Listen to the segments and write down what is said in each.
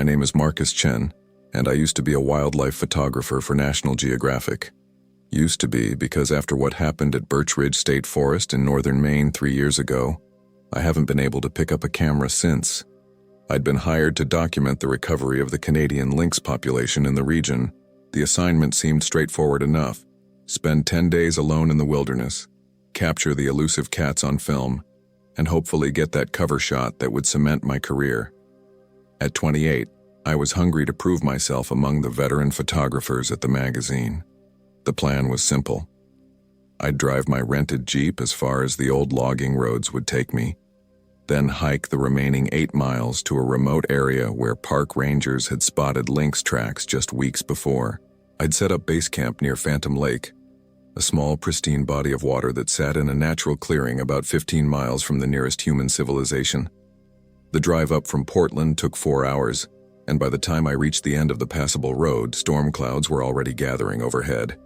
My name is Marcus Chen, and I used to be a wildlife photographer for National Geographic. Used to be because after what happened at Birch Ridge State Forest in northern Maine 3 years ago, I haven't been able to pick up a camera since. I'd been hired to document the recovery of the Canadian lynx population in the region. The assignment seemed straightforward enough. Spend 10 days alone in the wilderness, capture the elusive cats on film, and hopefully get that cover shot that would cement my career. At 28, I was hungry to prove myself among the veteran photographers at the magazine. The plan was simple. I'd drive my rented Jeep as far as the old logging roads would take me, then hike the remaining 8 miles to a remote area where park rangers had spotted lynx tracks just weeks before. I'd set up base camp near Phantom Lake, a small, pristine body of water that sat in a natural clearing about 15 miles from the nearest human civilization. The drive up from Portland took 4 hours, and by the time I reached the end of the passable road, storm clouds were already gathering overhead.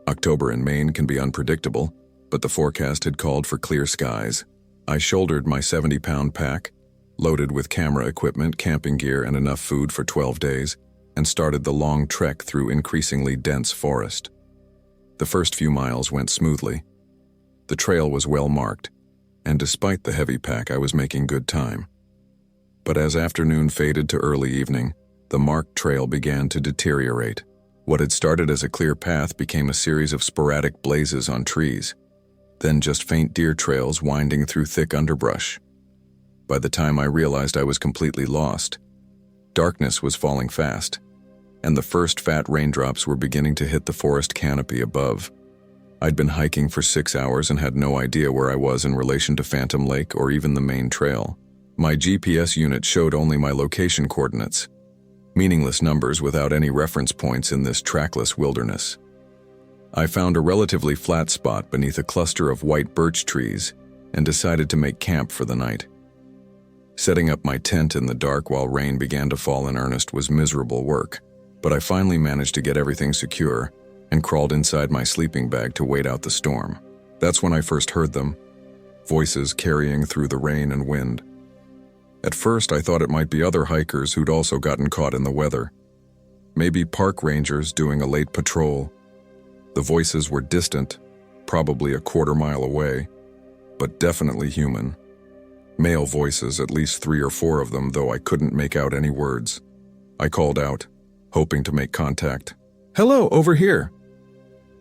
October in Maine can be unpredictable, but the forecast had called for clear skies. I shouldered my 70-pound pack, loaded with camera equipment, camping gear, and enough food for 12 days, and started the long trek through increasingly dense forest. The first few miles went smoothly. The trail was well marked, and despite the heavy pack, I was making good time. But as afternoon faded to early evening, the marked trail began to deteriorate. What had started as a clear path became a series of sporadic blazes on trees, then just faint deer trails winding through thick underbrush. By the time I realized I was completely lost, darkness was falling fast, and the first fat raindrops were beginning to hit the forest canopy above. I'd been hiking for 6 hours and had no idea where I was in relation to Phantom Lake or even the main trail. My GPS unit showed only my location coordinates, meaningless numbers without any reference points in this trackless wilderness. I found a relatively flat spot beneath a cluster of white birch trees and decided to make camp for the night. Setting up my tent in the dark while rain began to fall in earnest was miserable work, but I finally managed to get everything secure and crawled inside my sleeping bag to wait out the storm. That's when I first heard them, voices carrying through the rain and wind. At first, I thought it might be other hikers who'd also gotten caught in the weather. Maybe park rangers doing a late patrol. The voices were distant, probably a quarter-mile away, but definitely human. Male voices, at least 3 or 4 of them, though I couldn't make out any words. I called out, hoping to make contact. "Hello, over here!"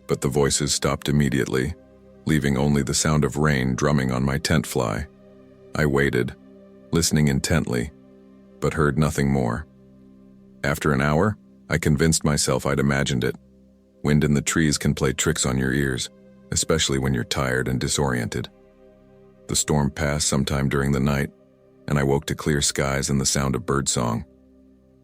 But the voices stopped immediately, leaving only the sound of rain drumming on my tent fly. I waited, listening intently, but heard nothing more. After an hour, I convinced myself I'd imagined it. Wind in the trees can play tricks on your ears, especially when you're tired and disoriented. The storm passed sometime during the night, and I woke to clear skies and the sound of birdsong.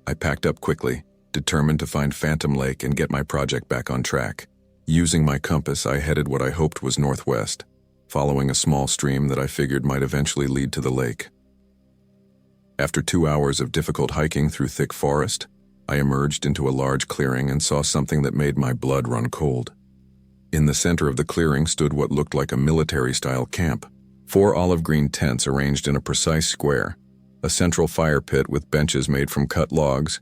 I packed up quickly, determined to find Phantom Lake and get my project back on track. Using my compass, I headed what I hoped was northwest, following a small stream that I figured might eventually lead to the lake. After 2 hours of difficult hiking through thick forest, I emerged into a large clearing and saw something that made my blood run cold. In the center of the clearing stood what looked like a military-style camp. 4 olive-green tents arranged in a precise square, a central fire pit with benches made from cut logs,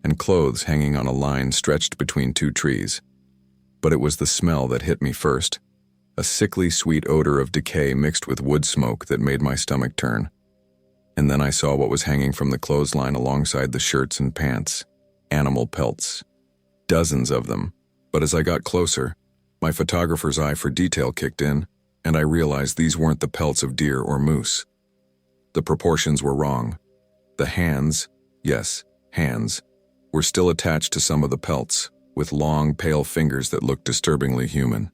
and clothes hanging on a line stretched between 2 trees. But it was the smell that hit me first, a sickly sweet odor of decay mixed with wood smoke that made my stomach turn. And then I saw what was hanging from the clothesline alongside the shirts and pants. Animal pelts. Dozens of them. But as I got closer, my photographer's eye for detail kicked in, and I realized these weren't the pelts of deer or moose. The proportions were wrong. The hands, yes, hands, were still attached to some of the pelts, with long, pale fingers that looked disturbingly human.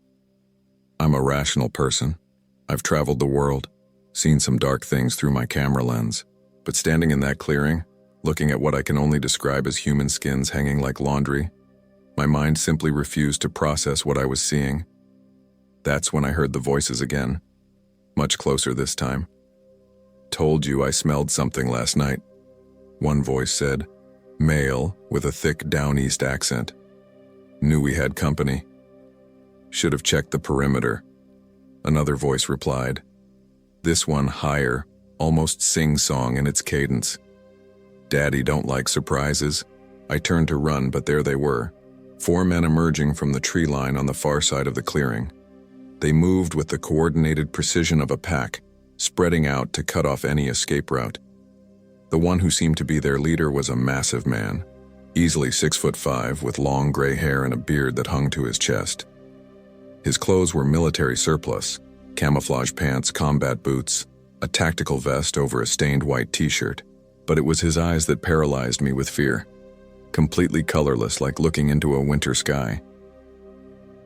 I'm a rational person. I've traveled the world, seen some dark things through my camera lens, but standing in that clearing, looking at what I can only describe as human skins hanging like laundry, my mind simply refused to process what I was seeing. That's when I heard the voices again, much closer this time. "Told you I smelled something last night," one voice said, male with a thick down east accent. "Knew we had company. Should have checked the perimeter," another voice replied. This one higher, almost sing-song in its cadence. Daddy don't like surprises. I turned to run, but there they were. 4 men emerging from the tree line on the far side of the clearing. They moved with the coordinated precision of a pack, spreading out to cut off any escape route. The one who seemed to be their leader was a massive man, easily 6'5", with long gray hair and a beard that hung to his chest. His clothes were military surplus, camouflage pants, combat boots, a tactical vest over a stained white t-shirt, but it was his eyes that paralyzed me with fear, completely colorless like looking into a winter sky.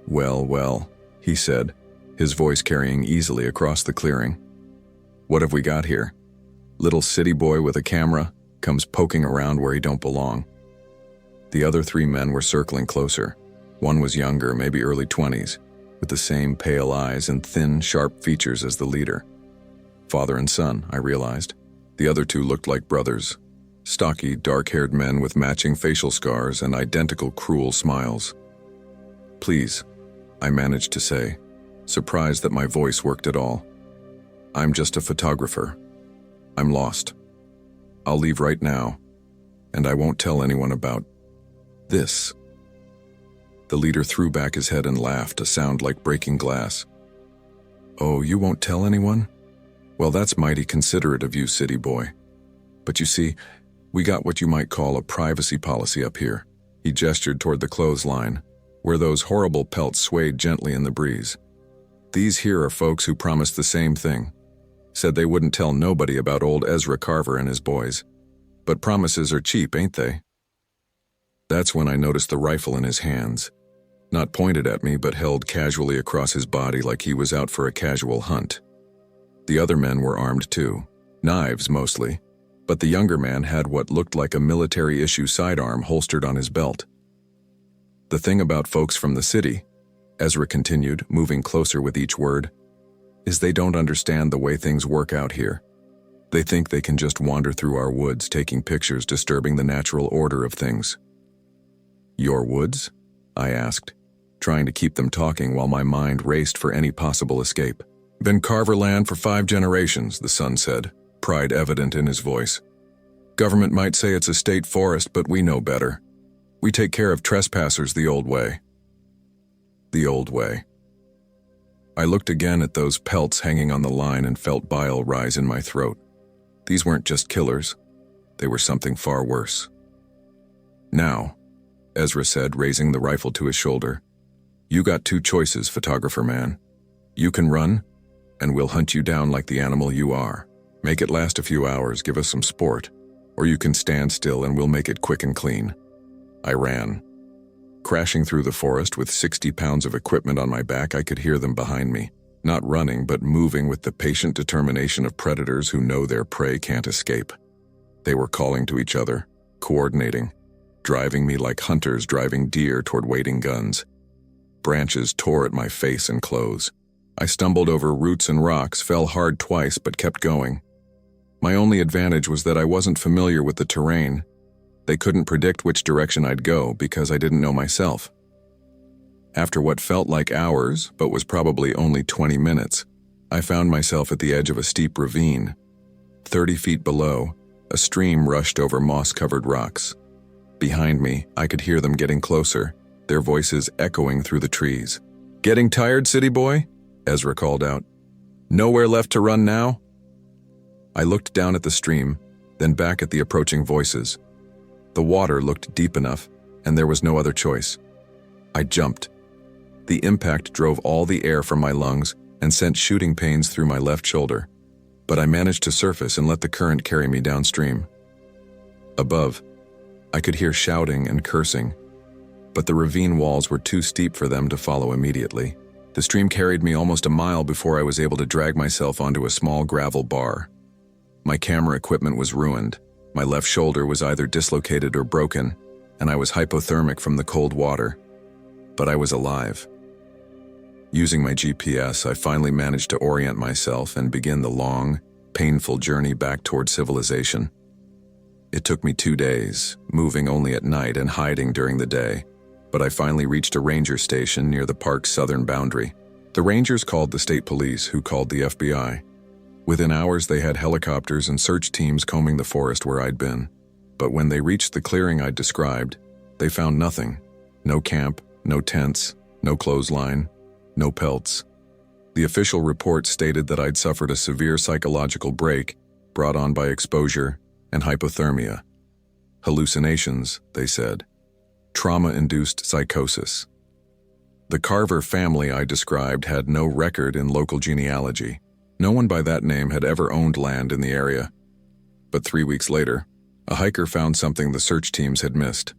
"Well, well," he said, his voice carrying easily across the clearing. "What have we got here? Little city boy with a camera comes poking around where he don't belong." The other 3 men were circling closer. One was younger, maybe early 20s, with the same pale eyes and thin, sharp features as the leader. Father and son, I realized. The other 2 looked like brothers. Stocky, dark-haired men with matching facial scars and identical cruel smiles. "Please," I managed to say, surprised that my voice worked at all. "I'm just a photographer. I'm lost. I'll leave right now, and I won't tell anyone about this." The leader threw back his head and laughed, a sound like breaking glass. "Oh, you won't tell anyone? Well, that's mighty considerate of you, city boy. But you see, we got what you might call a privacy policy up here." He gestured toward the clothesline, where those horrible pelts swayed gently in the breeze. "These here are folks who promised the same thing. Said they wouldn't tell nobody about old Ezra Carver and his boys. But promises are cheap, ain't they?" That's when I noticed the rifle in his hands. Not pointed at me, but held casually across his body like he was out for a casual hunt. The other men were armed too, knives mostly, but the younger man had what looked like a military-issue sidearm holstered on his belt. "The thing about folks from the city," Ezra continued, moving closer with each word, "is they don't understand the way things work out here. They think they can just wander through our woods taking pictures, disturbing the natural order of things." "Your woods?" I asked, trying to keep them talking while my mind raced for any possible escape. "Been Carver land for 5 generations, the son said, pride evident in his voice. "Government might say it's a state forest, but we know better. We take care of trespassers the old way." The old way. I looked again at those pelts hanging on the line and felt bile rise in my throat. These weren't just killers. They were something far worse. "Now," Ezra said, raising the rifle to his shoulder, "you got 2 choices, photographer man. You can run, and we'll hunt you down like the animal you are. Make it last a few hours, give us some sport. Or you can stand still and we'll make it quick and clean." I ran. Crashing through the forest with 60 pounds of equipment on my back, I could hear them behind me, not running but moving with the patient determination of predators who know their prey can't escape. They were calling to each other, coordinating, driving me like hunters driving deer toward waiting guns. Branches tore at my face and clothes. I stumbled over roots and rocks, fell hard twice, but kept going. My only advantage was that I wasn't familiar with the terrain. They couldn't predict which direction I'd go because I didn't know myself. After what felt like hours, but was probably only 20 minutes, I found myself at the edge of a steep ravine. 30 feet below, a stream rushed over moss-covered rocks. Behind me, I could hear them getting closer, their voices echoing through the trees. "Getting tired, city boy?" Ezra called out. "Nowhere left to run now?" I looked down at the stream, then back at the approaching voices. The water looked deep enough, and there was no other choice. I jumped. The impact drove all the air from my lungs and sent shooting pains through my left shoulder, but I managed to surface and let the current carry me downstream. Above, I could hear shouting and cursing, but the ravine walls were too steep for them to follow immediately. The stream carried me almost a mile before I was able to drag myself onto a small gravel bar. My camera equipment was ruined. My left shoulder was either dislocated or broken, and I was hypothermic from the cold water. But I was alive. Using my GPS, I finally managed to orient myself and begin the long, painful journey back toward civilization. It took me 2 days, moving only at night and hiding during the day, but I finally reached a ranger station near the park's southern boundary. The rangers called the state police, who called the FBI. Within hours, they had helicopters and search teams combing the forest where I'd been. But when they reached the clearing I'd described, they found nothing. No camp, no tents, no clothesline, no pelts. The official report stated that I'd suffered a severe psychological break brought on by exposure and hypothermia. Hallucinations, they said. Trauma-induced psychosis. The Carver family I described had no record in local genealogy. No one by that name had ever owned land in the area. But 3 weeks later, a hiker found something the search teams had missed.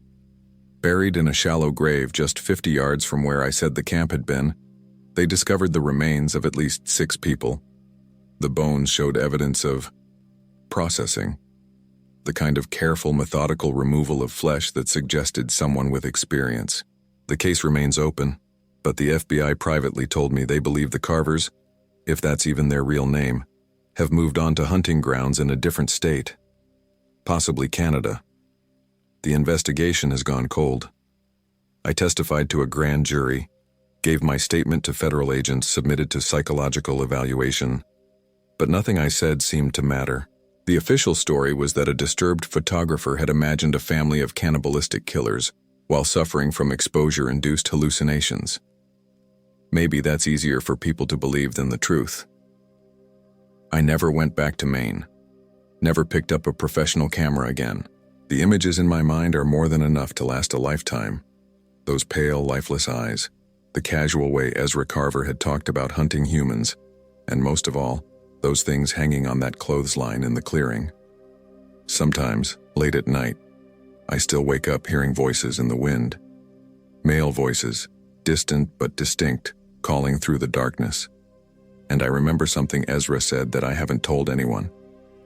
Buried in a shallow grave just 50 yards from where I said the camp had been, they discovered the remains of at least 6 people. The bones showed evidence of processing, the kind of careful, methodical removal of flesh that suggested someone with experience. The case remains open, but the FBI privately told me they believe the Carvers, if that's even their real name, have moved on to hunting grounds in a different state, possibly Canada. The investigation has gone cold. I testified to a grand jury, gave my statement to federal agents submitted to psychological evaluation, but nothing I said seemed to matter. The official story was that a disturbed photographer had imagined a family of cannibalistic killers while suffering from exposure-induced hallucinations. Maybe that's easier for people to believe than the truth. I never went back to Maine. Never picked up a professional camera again. The images in my mind are more than enough to last a lifetime. Those pale, lifeless eyes, the casual way Ezra Carver had talked about hunting humans, and most of all, those things hanging on that clothesline in the clearing. Sometimes, late at night, I still wake up hearing voices in the wind. Male voices, distant but distinct, calling through the darkness. And I remember something Ezra said that I haven't told anyone.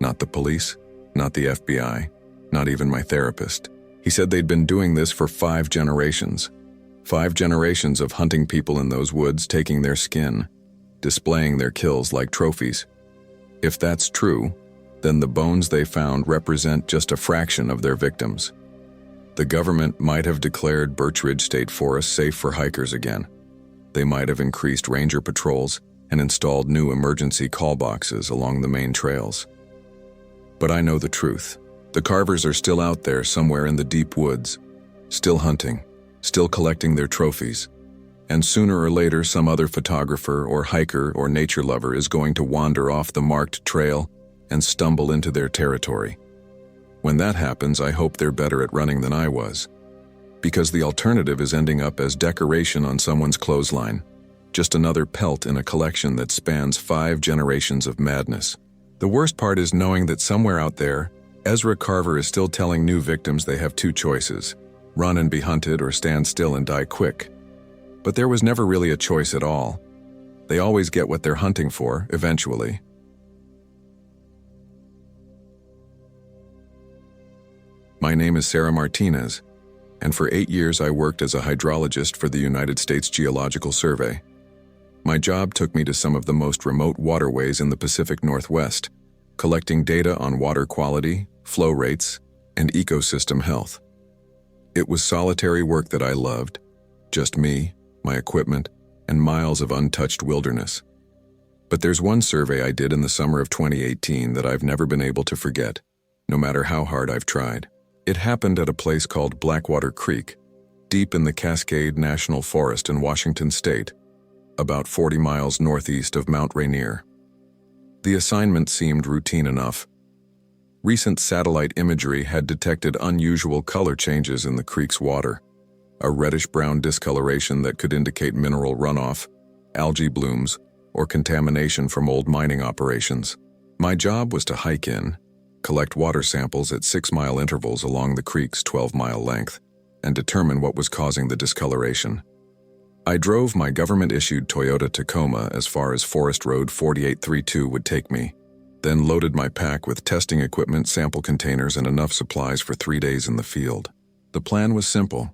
Not the police, not the FBI, not even my therapist. He said they'd been doing this for 5 generations. 5 generations of hunting people in those woods, taking their skin, displaying their kills like trophies. If that's true, then the bones they found represent just a fraction of their victims. The government might have declared Birch Ridge State Forest safe for hikers again. They might have increased ranger patrols and installed new emergency call boxes along the main trails. But I know the truth. The Carvers are still out there somewhere in the deep woods, still hunting, still collecting their trophies. And sooner or later, some other photographer or hiker or nature lover is going to wander off the marked trail and stumble into their territory. When that happens, I hope they're better at running than I was. Because the alternative is ending up as decoration on someone's clothesline, just another pelt in a collection that spans 5 generations of madness. The worst part is knowing that somewhere out there, Ezra Carver is still telling new victims they have 2 choices: run and be hunted or stand still and die quick. But there was never really a choice at all. They always get what they're hunting for, eventually. My name is Sarah Martinez, and for 8 years I worked as a hydrologist for the United States Geological Survey. My job took me to some of the most remote waterways in the Pacific Northwest, collecting data on water quality, flow rates, and ecosystem health. It was solitary work that I loved, just me, my equipment, and miles of untouched wilderness. But there's one survey I did in the summer of 2018 that I've never been able to forget, no matter how hard I've tried. It happened at a place called Blackwater Creek, deep in the Cascade National Forest in Washington State, about 40 miles northeast of Mount Rainier. The assignment seemed routine enough. Recent satellite imagery had detected unusual color changes in the creek's water, a reddish-brown discoloration that could indicate mineral runoff, algae blooms, or contamination from old mining operations. My job was to hike in, collect water samples at 6-mile intervals along the creek's 12-mile length, and determine what was causing the discoloration. I drove my government-issued Toyota Tacoma as far as Forest Road 4832 would take me, then loaded my pack with testing equipment, sample containers, and enough supplies for 3 days in the field. The plan was simple.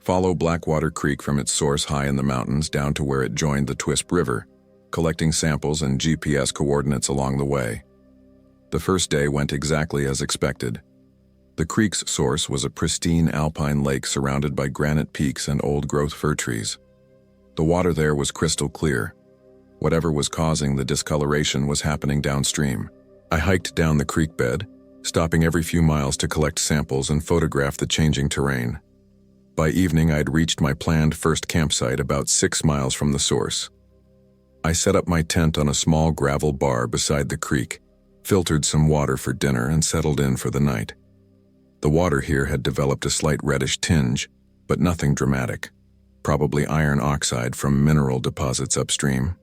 Follow Blackwater Creek from its source high in the mountains down to where it joined the Twisp River, collecting samples and GPS coordinates along the way. The first day went exactly as expected. The creek's source was a pristine alpine lake surrounded by granite peaks and old-growth fir trees. The water there was crystal clear. Whatever was causing the discoloration was happening downstream. I hiked down the creek bed, stopping every few miles to collect samples and photograph the changing terrain. By evening, I had reached my planned first campsite about 6 miles from the source. I set up my tent on a small gravel bar beside the creek, filtered some water for dinner, and settled in for the night. The water here had developed a slight reddish tinge, but nothing dramatic. Probably iron oxide from mineral deposits upstream.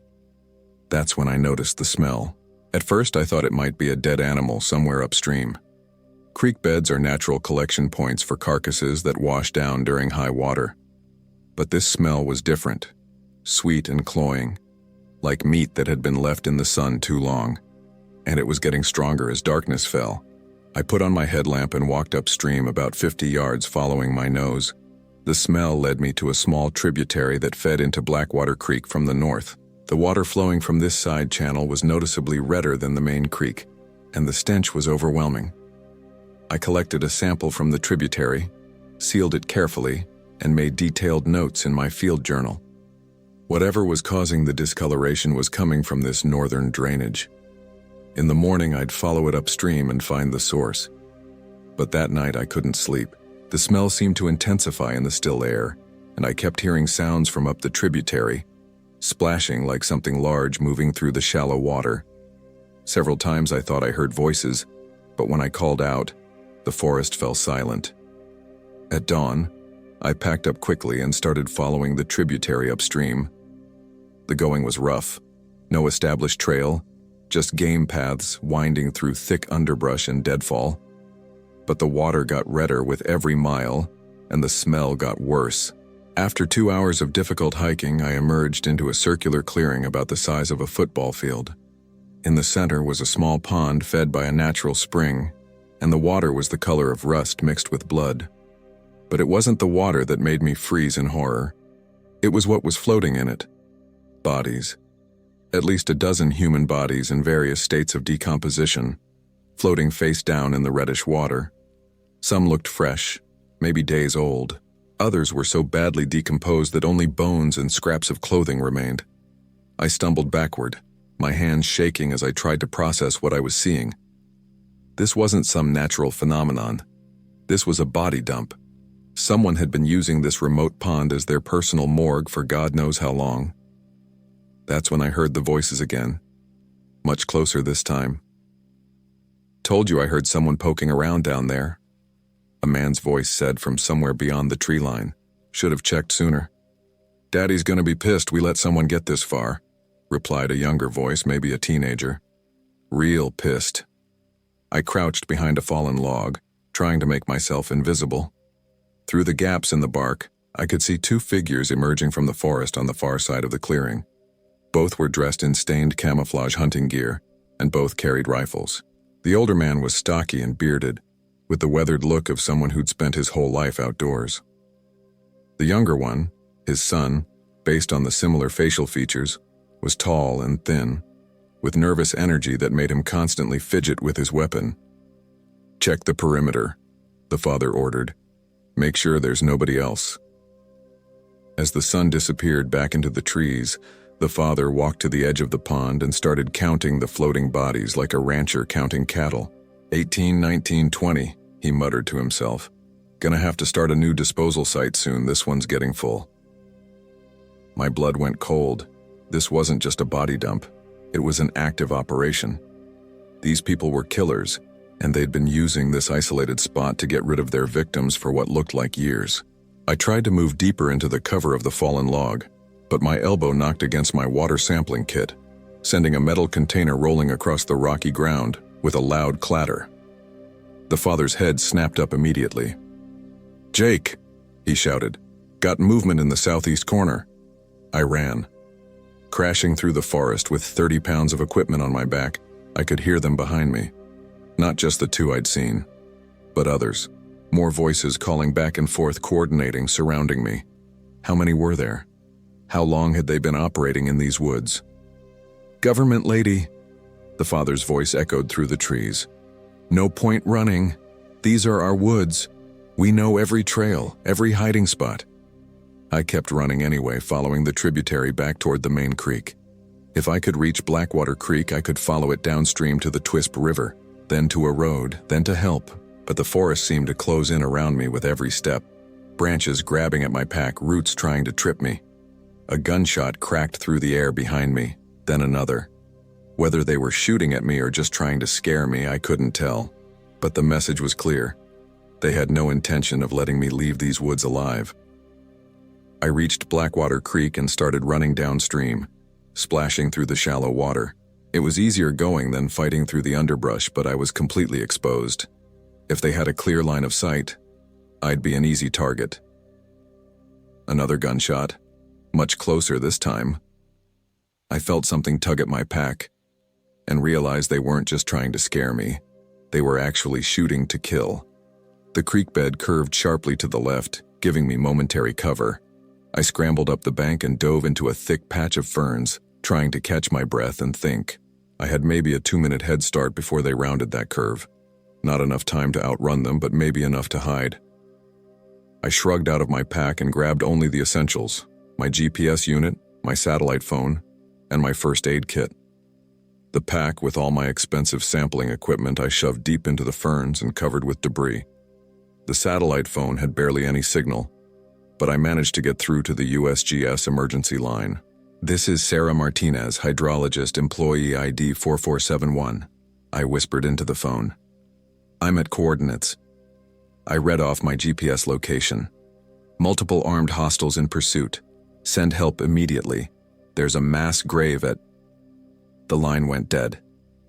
That's when I noticed the smell. At first, I thought it might be a dead animal somewhere upstream. Creek beds are natural collection points for carcasses that wash down during high water. But this smell was different, sweet and cloying, like meat that had been left in the sun too long. And it was getting stronger as darkness fell. I put on my headlamp and walked upstream about 50 yards following my nose. The smell led me to a small tributary that fed into Blackwater Creek from the north. The water flowing from this side channel was noticeably redder than the main creek, and the stench was overwhelming. I collected a sample from the tributary, sealed it carefully, and made detailed notes in my field journal. Whatever was causing the discoloration was coming from this northern drainage. In the morning, I'd follow it upstream and find the source. But that night, I couldn't sleep. The smell seemed to intensify in the still air, and I kept hearing sounds from up the tributary, splashing like something large moving through the shallow water. Several times I thought I heard voices, but when I called out, the forest fell silent. At dawn, I packed up quickly and started following the tributary upstream. The going was rough. No established trail, just game paths winding through thick underbrush and deadfall. But the water got redder with every mile, and the smell got worse. After 2 hours of difficult hiking, I emerged into a circular clearing about the size of a football field. In the center was a small pond fed by a natural spring, and the water was the color of rust mixed with blood. But it wasn't the water that made me freeze in horror. It was what was floating in it. Bodies. At least a dozen human bodies in various states of decomposition, floating face down in the reddish water. Some looked fresh, maybe days old. Others were so badly decomposed that only bones and scraps of clothing remained. I stumbled backward, my hands shaking as I tried to process what I was seeing. This wasn't some natural phenomenon. This was a body dump. Someone had been using this remote pond as their personal morgue for God knows how long. That's when I heard the voices again, much closer this time. "Told you I heard someone poking around down there," a man's voice said from somewhere beyond the tree line. "Should have checked sooner." "Daddy's gonna be pissed we let someone get this far," replied a younger voice, maybe a teenager. "Real pissed." I crouched behind a fallen log, trying to make myself invisible. Through the gaps in the bark, I could see 2 figures emerging from the forest on the far side of the clearing. Both were dressed in stained camouflage hunting gear, and both carried rifles. The older man was stocky and bearded, with the weathered look of someone who'd spent his whole life outdoors. The younger one, his son, based on the similar facial features, was tall and thin, with nervous energy that made him constantly fidget with his weapon. "Check the perimeter," the father ordered. "Make sure there's nobody else." As the son disappeared back into the trees, the father walked to the edge of the pond and started counting the floating bodies like a rancher counting cattle. 18, 19, 20, he muttered to himself. "Gonna have to start a new disposal site soon, this one's getting full." My blood went cold. This wasn't just a body dump. It was an active operation. These people were killers, and they'd been using this isolated spot to get rid of their victims for what looked like years. I tried to move deeper into the cover of the fallen log, but my elbow knocked against my water sampling kit, sending a metal container rolling across the rocky ground with a loud clatter. The father's head snapped up immediately. "Jake," he shouted, "got movement in the southeast corner." I ran. Crashing through the forest with 30 pounds of equipment on my back, I could hear them behind me. Not just the 2 I'd seen, but others. More voices calling back and forth, coordinating, surrounding me. How many were there? How long had they been operating in these woods? "Government lady," the father's voice echoed through the trees. "No point running. These are our woods. We know every trail, every hiding spot." I kept running anyway, following the tributary back toward the main creek. If I could reach Blackwater Creek, I could follow it downstream to the Twisp River. then to a road, then to help, but the forest seemed to close in around me with every step. Branches grabbing at my pack, roots trying to trip me. A gunshot cracked through the air behind me, then another. Whether they were shooting at me or just trying to scare me, I couldn't tell. But the message was clear. They had no intention of letting me leave these woods alive. I reached Blackwater Creek and started running downstream, splashing through the shallow water. It was easier going than fighting through the underbrush, but I was completely exposed. If they had a clear line of sight, I'd be an easy target. Another gunshot, much closer this time. I felt something tug at my pack and realized they weren't just trying to scare me. They were actually shooting to kill. The creek bed curved sharply to the left, giving me momentary cover. I scrambled up the bank and dove into a thick patch of ferns, trying to catch my breath and think. I had maybe a 2-minute head start before they rounded that curve. Not enough time to outrun them, but maybe enough to hide. I shrugged out of my pack and grabbed only the essentials: my GPS unit, my satellite phone, and my first aid kit. The pack, with all my expensive sampling equipment, I shoved deep into the ferns and covered with debris. The satellite phone had barely any signal, but I managed to get through to the USGS emergency line. "This is Sarah Martinez, hydrologist, employee ID 4471, I whispered into the phone. "I'm at coordinates." I read off my GPS location. "Multiple armed hostiles in pursuit. Send help immediately. There's a mass grave at..." The line went dead.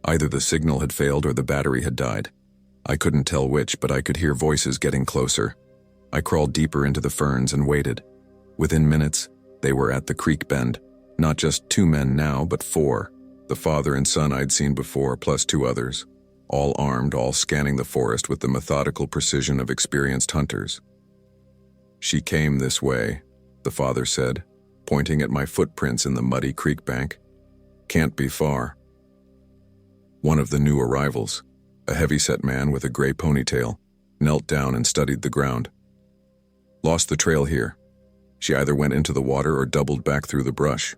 Either the signal had failed or the battery had died. I couldn't tell which, but I could hear voices getting closer. I crawled deeper into the ferns and waited. Within minutes, they were at the creek bend. Not just 2 men now, but 4. The father and son I'd seen before, plus 2 others. All armed, all scanning the forest with the methodical precision of experienced hunters. "She came this way," the father said, pointing at my footprints in the muddy creek bank. "Can't be far." One of the new arrivals, a heavy-set man with a gray ponytail, knelt down and studied the ground. "Lost the trail here. She either went into the water or doubled back through the brush."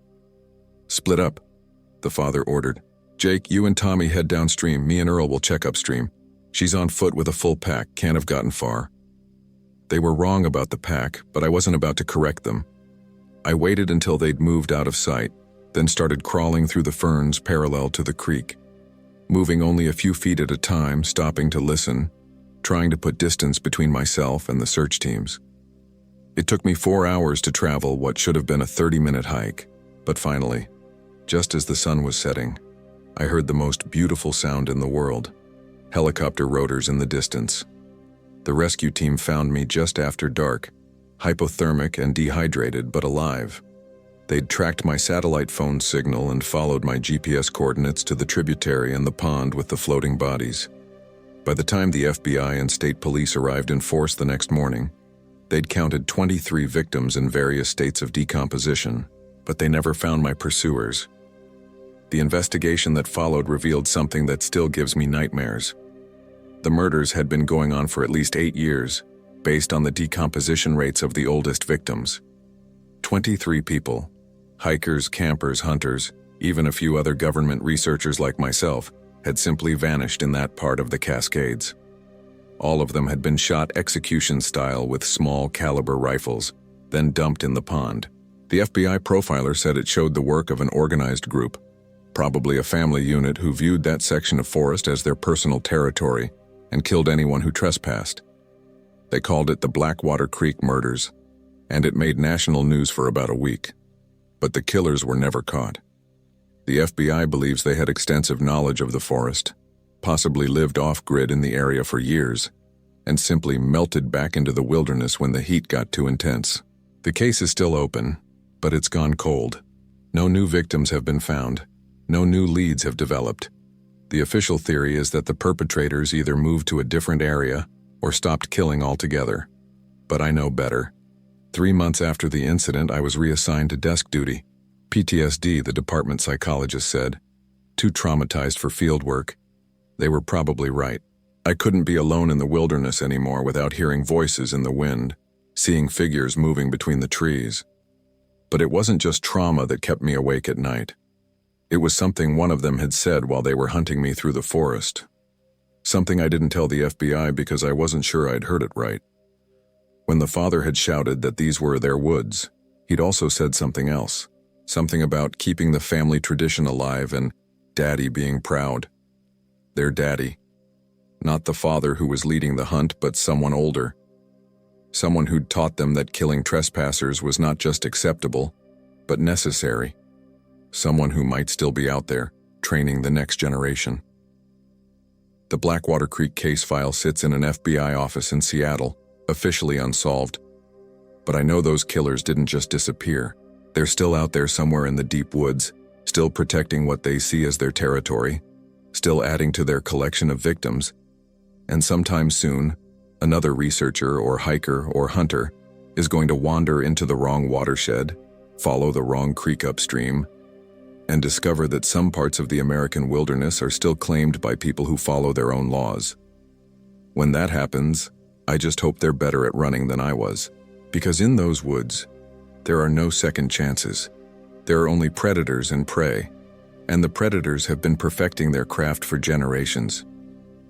"Split up," the father ordered. "Jake, you and Tommy head downstream. Me and Earl will check upstream. She's on foot with a full pack, can't have gotten far." They were wrong about the pack, but I wasn't about to correct them. I waited until they'd moved out of sight, then started crawling through the ferns parallel to the creek, moving only a few feet at a time, stopping to listen, trying to put distance between myself and the search teams. It took me 4 hours to travel what should have been a 30-minute hike, but finally, just as the sun was setting, I heard the most beautiful sound in the world: helicopter rotors in the distance. The rescue team found me just after dark, hypothermic and dehydrated but alive. They'd tracked my satellite phone signal and followed my GPS coordinates to the tributary and the pond with the floating bodies. By the time the FBI and state police arrived in force the next morning, they'd counted 23 victims in various states of decomposition, but they never found my pursuers. The investigation that followed revealed something that still gives me nightmares. The murders had been going on for at least 8 years, based on the decomposition rates of the oldest victims. 23 people, hikers, campers, hunters, even a few other government researchers like myself, had simply vanished in that part of the Cascades. All of them had been shot execution style with small caliber rifles, then dumped in the pond. The FBI profiler said it showed the work of an organized group, probably a family unit who viewed that section of forest as their personal territory and killed anyone who trespassed. They called it the Blackwater Creek murders, and it made national news for about a week. But the killers were never caught. The FBI believes they had extensive knowledge of the forest, possibly lived off-grid in the area for years, and simply melted back into the wilderness when the heat got too intense. The case is still open, but it's gone cold. No new victims have been found. No new leads have developed. The official theory is that the perpetrators either moved to a different area or stopped killing altogether. But I know better. 3 months after the incident, I was reassigned to desk duty. PTSD, the department psychologist said. Too traumatized for field work. They were probably right. I couldn't be alone in the wilderness anymore without hearing voices in the wind, seeing figures moving between the trees. But it wasn't just trauma that kept me awake at night. It was something one of them had said while they were hunting me through the forest. something I didn't tell the FBI because I wasn't sure I'd heard it right. When the father had shouted that these were their woods, he'd also said something else, something about keeping the family tradition alive and Daddy being proud. Their daddy. Not the father who was leading the hunt, but someone older. Someone who'd taught them that killing trespassers was not just acceptable, but necessary. Someone who might still be out there, training the next generation. The Blackwater Creek case file sits in an FBI office in Seattle, officially unsolved. But I know those killers didn't just disappear. They're still out there somewhere in the deep woods, still protecting what they see as their territory, still adding to their collection of victims. And sometime soon, another researcher or hiker or hunter is going to wander into the wrong watershed, follow the wrong creek upstream, and discover that some parts of the American wilderness are still claimed by people who follow their own laws. When that happens, I just hope they're better at running than I was, because in those woods, there are no second chances. There are only predators and prey, and the predators have been perfecting their craft for generations.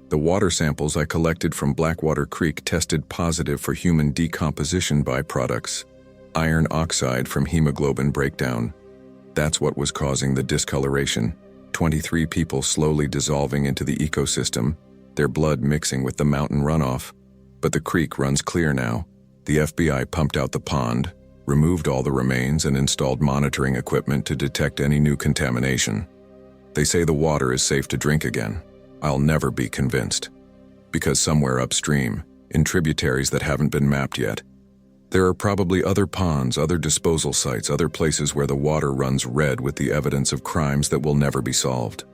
The water samples I collected from Blackwater Creek tested positive for human decomposition byproducts, iron oxide from hemoglobin breakdown. That's what was causing the discoloration. 23 people slowly dissolving into the ecosystem, their blood mixing with the mountain runoff. But the creek runs clear now. The FBI pumped out the pond, removed all the remains, and installed monitoring equipment to detect any new contamination. They say the water is safe to drink again. I'll never be convinced. Because somewhere upstream, in tributaries that haven't been mapped yet, there are probably other ponds, other disposal sites, other places where the water runs red with the evidence of crimes that will never be solved.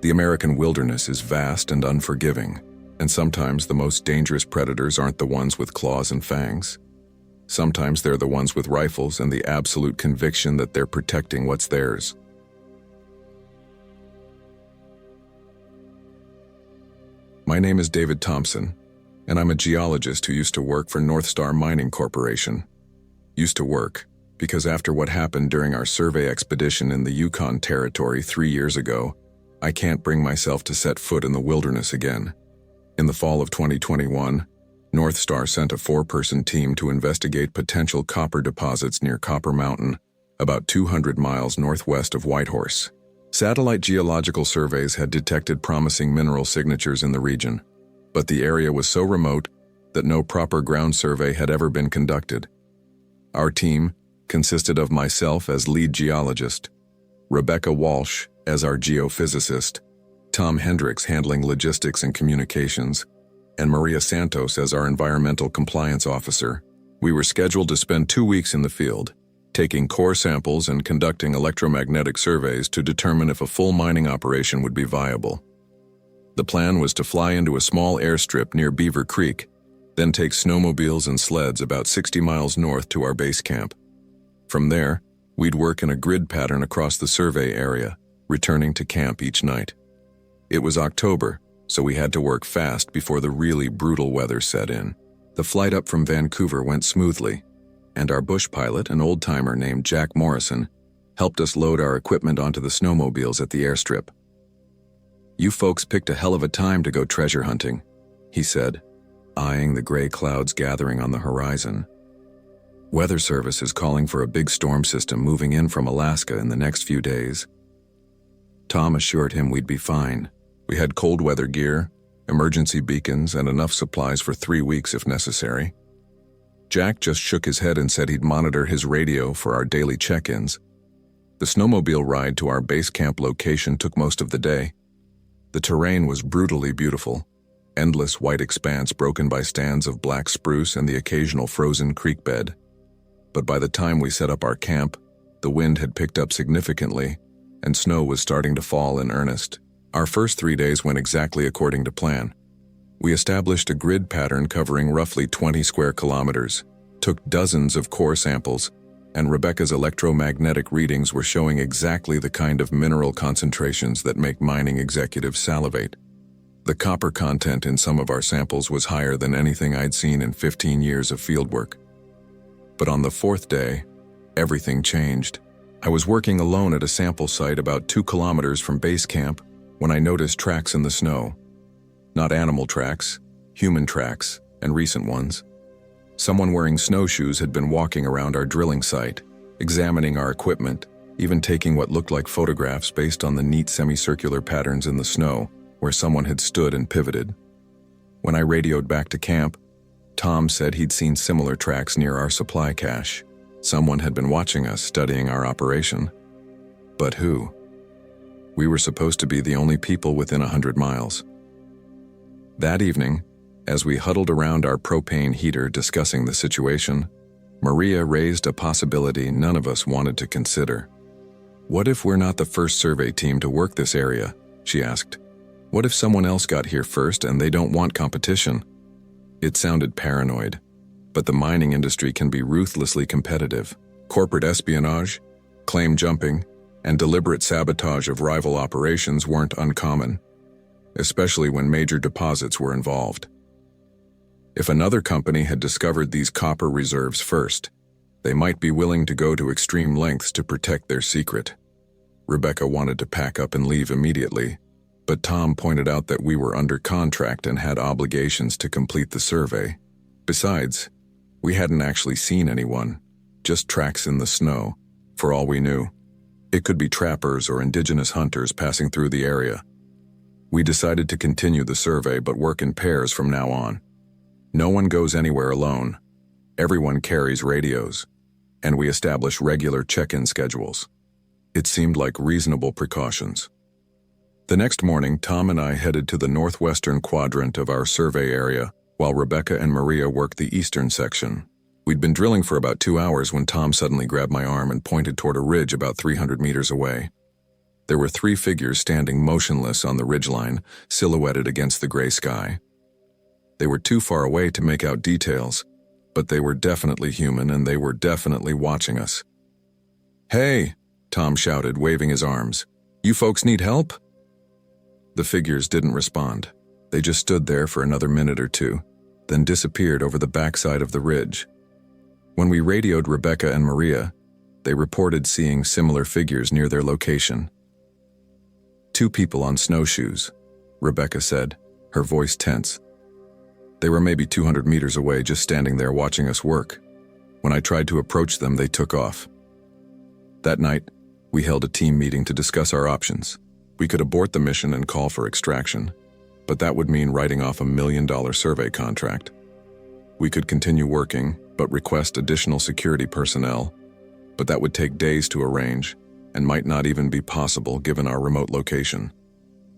The American wilderness is vast and unforgiving, and sometimes the most dangerous predators aren't the ones with claws and fangs. Sometimes they're the ones with rifles and the absolute conviction that they're protecting what's theirs. My name is David Thompson, and I'm a geologist who used to work for North Star Mining Corporation. Used to work, because after what happened during our survey expedition in the Yukon Territory 3 years ago, I can't bring myself to set foot in the wilderness again. In the fall of 2021, North Star sent a 4-person team to investigate potential copper deposits near Copper Mountain, about 200 miles northwest of Whitehorse. Satellite geological surveys had detected promising mineral signatures in the region, but the area was so remote that no proper ground survey had ever been conducted. Our team consisted of myself as lead geologist, Rebecca Walsh as our geophysicist, Tom Hendricks handling logistics and communications, and Maria Santos as our environmental compliance officer. We were scheduled to spend 2 weeks in the field, taking core samples and conducting electromagnetic surveys to determine if a full mining operation would be viable. The plan was to fly into a small airstrip near Beaver Creek, then take snowmobiles and sleds about 60 miles north to our base camp. From there, we'd work in a grid pattern across the survey area, returning to camp each night. It was October, so we had to work fast before the really brutal weather set in. The flight up from Vancouver went smoothly, and our bush pilot, an old-timer named Jack Morrison, helped us load our equipment onto the snowmobiles at the airstrip. "You folks picked a hell of a time to go treasure hunting," he said, eyeing the gray clouds gathering on the horizon. "Weather Service is calling for a big storm system moving in from Alaska in the next few days." Tom assured him we'd be fine. We had cold weather gear, emergency beacons, and enough supplies for 3 weeks if necessary. Jack just shook his head and said he'd monitor his radio for our daily check-ins. The snowmobile ride to our base camp location took most of the day. The terrain was brutally beautiful, endless white expanse broken by stands of black spruce and the occasional frozen creek bed. But by the time we set up our camp, the wind had picked up significantly, and snow was starting to fall in earnest. Our first 3 days went exactly according to plan. We established a grid pattern covering roughly 20 square kilometers, took dozens of core samples, and Rebecca's electromagnetic readings were showing exactly the kind of mineral concentrations that make mining executives salivate. The copper content in some of our samples was higher than anything I'd seen in 15 years of fieldwork. But on the 4th day, everything changed. I was working alone at a sample site about 2 kilometers from base camp when I noticed tracks in the snow. Not animal tracks, human tracks, and recent ones. Someone wearing snowshoes had been walking around our drilling site, examining our equipment, even taking what looked like photographs based on the neat semicircular patterns in the snow where someone had stood and pivoted. When I radioed back to camp, Tom said he'd seen similar tracks near our supply cache. Someone had been watching us, studying our operation. But who? We were supposed to be the only people within 100 miles. That evening, as we huddled around our propane heater discussing the situation, Maria raised a possibility none of us wanted to consider. "What if we're not the first survey team to work this area?" she asked. "What if someone else got here first and they don't want competition?" It sounded paranoid, but the mining industry can be ruthlessly competitive. Corporate espionage, claim jumping, and deliberate sabotage of rival operations weren't uncommon, especially when major deposits were involved. If another company had discovered these copper reserves first, they might be willing to go to extreme lengths to protect their secret. Rebecca wanted to pack up and leave immediately, but Tom pointed out that we were under contract and had obligations to complete the survey. Besides, we hadn't actually seen anyone, just tracks in the snow, for all we knew. It could be trappers or indigenous hunters passing through the area. We decided to continue the survey but work in pairs from now on. No one goes anywhere alone. Everyone carries radios, and we establish regular check-in schedules. It seemed like reasonable precautions. The next morning, Tom and I headed to the northwestern quadrant of our survey area, while Rebecca and Maria worked the eastern section. We'd been drilling for about 2 hours when Tom suddenly grabbed my arm and pointed toward a ridge about 300 meters away. There were 3 figures standing motionless on the ridgeline, silhouetted against the gray sky. They were too far away to make out details, but they were definitely human and they were definitely watching us. "Hey!" Tom shouted, waving his arms. "You folks need help?" The figures didn't respond. They just stood there for another minute or two, then disappeared over the backside of the ridge. When we radioed Rebecca and Maria, they reported seeing similar figures near their location. 2 people on snowshoes, Rebecca said, her voice tense. They were maybe 200 meters away, just standing there watching us work. When I tried to approach them, they took off. That night, we held a team meeting to discuss our options. We could abort the mission and call for extraction, but that would mean writing off $1 million survey contract. We could continue working, but request additional security personnel, but that would take days to arrange and might not even be possible given our remote location.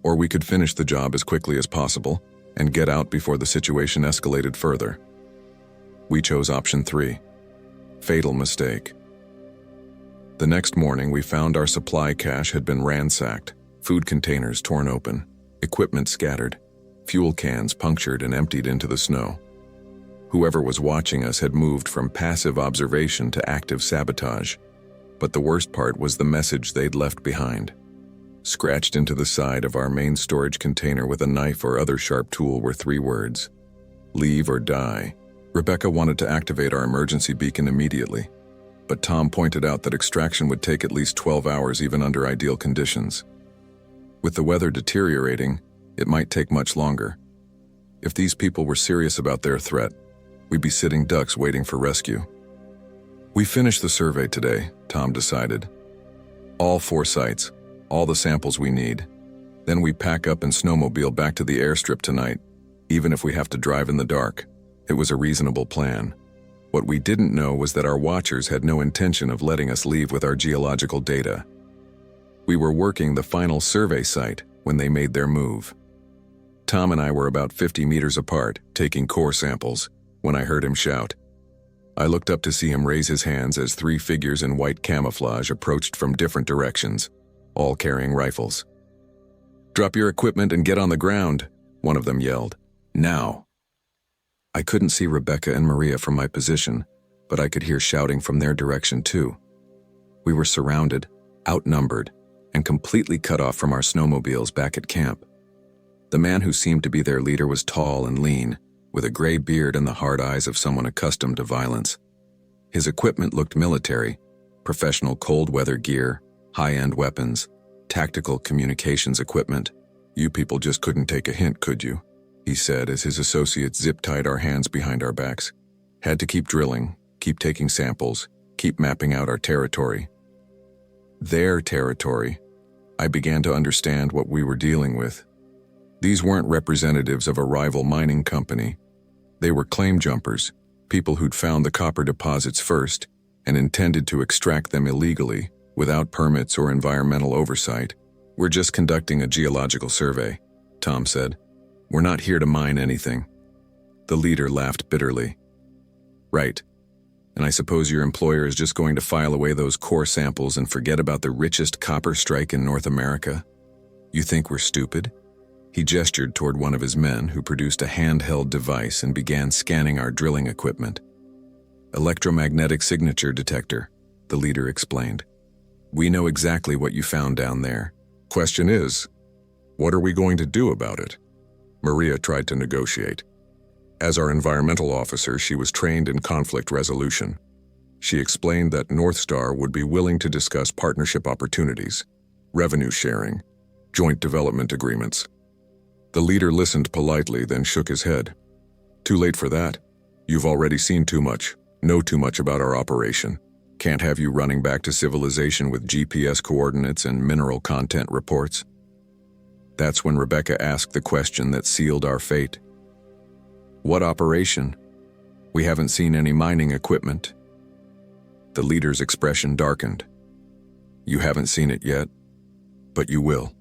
Or we could finish the job as quickly as possible and get out before the situation escalated further. We chose option 3. Fatal mistake. The next morning, we found our supply cache had been ransacked, food containers torn open, equipment scattered, fuel cans punctured and emptied into the snow. Whoever was watching us had moved from passive observation to active sabotage, but the worst part was the message they'd left behind. Scratched into the side of our main storage container with a knife or other sharp tool were 3 words: "Leave or die." Rebecca wanted to activate our emergency beacon immediately, but Tom pointed out that extraction would take at least 12 hours even under ideal conditions. With the weather deteriorating, it might take much longer. If these people were serious about their threat, we'd be sitting ducks waiting for rescue. We finished the survey today, Tom decided. All 4 sites, all the samples we need. Then we pack up and snowmobile back to the airstrip tonight, even if we have to drive in the dark. It was a reasonable plan. What we didn't know was that our watchers had no intention of letting us leave with our geological data. We were working the final survey site when they made their move. Tom and I were about 50 meters apart, taking core samples, when I heard him shout. I looked up to see him raise his hands as 3 figures in white camouflage approached from different directions, all carrying rifles. "Drop your equipment and get on the ground," one of them yelled. "Now." I couldn't see Rebecca and Maria from my position, but I could hear shouting from their direction too. We were surrounded, outnumbered, and completely cut off from our snowmobiles back at camp. The man who seemed to be their leader was tall and lean, with a gray beard and the hard eyes of someone accustomed to violence. His equipment looked military: professional cold weather gear, high-end weapons, tactical communications equipment. You people just couldn't take a hint, could you? he said as his associates zip-tied our hands behind our backs. Had to keep drilling, keep taking samples, keep mapping out our territory. Their territory. I began to understand what we were dealing with. These weren't representatives of a rival mining company. They were claim jumpers, people who'd found the copper deposits first and intended to extract them illegally, without permits or environmental oversight. We're just conducting a geological survey, Tom said. We're not here to mine anything. The leader laughed bitterly. Right. And I suppose your employer is just going to file away those core samples and forget about the richest copper strike in North America? You think we're stupid? He gestured toward one of his men who produced a handheld device and began scanning our drilling equipment. Electromagnetic signature detector, the leader explained. We know exactly what you found down there. Question is, what are we going to do about it? Maria tried to negotiate. As our environmental officer, she was trained in conflict resolution. She explained that Northstar would be willing to discuss partnership opportunities, revenue sharing, joint development agreements. The leader listened politely, then shook his head. Too late for that. You've already seen too much, know too much about our operation. Can't have you running back to civilization with GPS coordinates and mineral content reports. That's when Rebecca asked the question that sealed our fate. What operation? We haven't seen any mining equipment. The leader's expression darkened. You haven't seen it yet, but you will.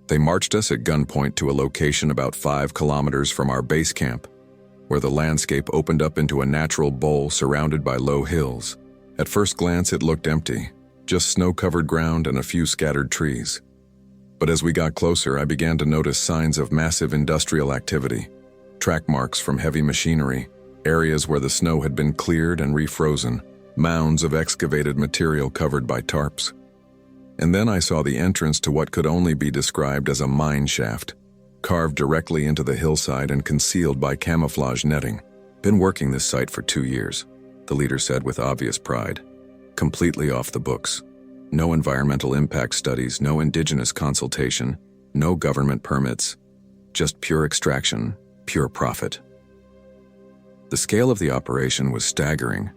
They marched us at gunpoint to a location about 5 kilometers from our base camp, where the landscape opened up into a natural bowl surrounded by low hills. At first glance, it looked empty, just snow-covered ground and a few scattered trees. But as we got closer, I began to notice signs of massive industrial activity, track marks from heavy machinery, areas where the snow had been cleared and refrozen, mounds of excavated material covered by tarps. And then I saw the entrance to what could only be described as a mine shaft, carved directly into the hillside and concealed by camouflage netting. Been working this site for 2 years, the leader said with obvious pride. Completely off the books. No environmental impact studies, no indigenous consultation, no government permits. Just pure extraction, pure profit. The scale of the operation was staggering.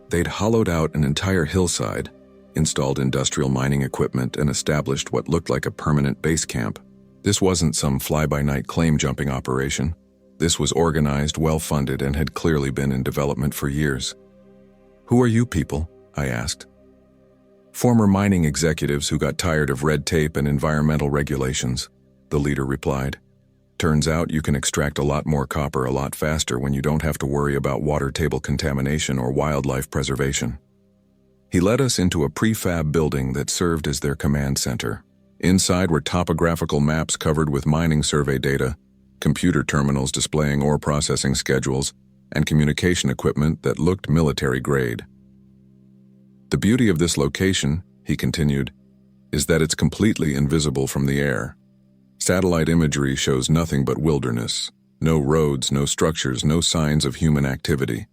They'd hollowed out an entire hillside, installed industrial mining equipment, and established what looked like a permanent base camp. This wasn't some fly-by-night claim-jumping operation. This was organized, well-funded, and had clearly been in development for years. Who are you people? I asked. Former mining executives who got tired of red tape and environmental regulations, the leader replied. Turns out you can extract a lot more copper a lot faster when you don't have to worry about water table contamination or wildlife preservation. He led us into a prefab building that served as their command center. Inside were topographical maps covered with mining survey data, computer terminals displaying ore processing schedules, and communication equipment that looked military grade. The beauty of this location, he continued, is that it's completely invisible from the air. Satellite imagery shows nothing but wilderness. No roads, no structures, no signs of human activity.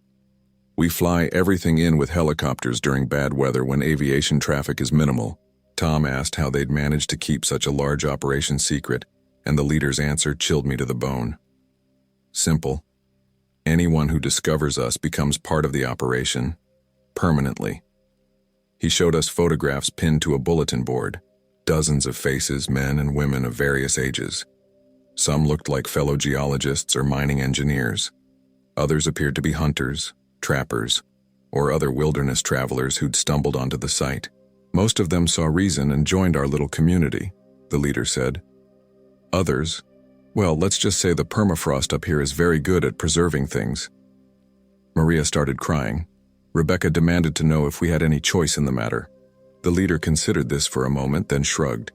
We fly everything in with helicopters during bad weather when aviation traffic is minimal. Tom asked how they'd managed to keep such a large operation secret, and the leader's answer chilled me to the bone. Simple. Anyone who discovers us becomes part of the operation, permanently. He showed us photographs pinned to a bulletin board, dozens of faces, men and women of various ages. Some looked like fellow geologists or mining engineers. Others appeared to be hunters, trappers, or other wilderness travelers who'd stumbled onto the site. Most of them saw reason and joined our little community, the leader said. Others, well, let's just say the permafrost up here is very good at preserving things. Maria started crying. Rebecca demanded to know if we had any choice in the matter. The leader considered this for a moment, then shrugged.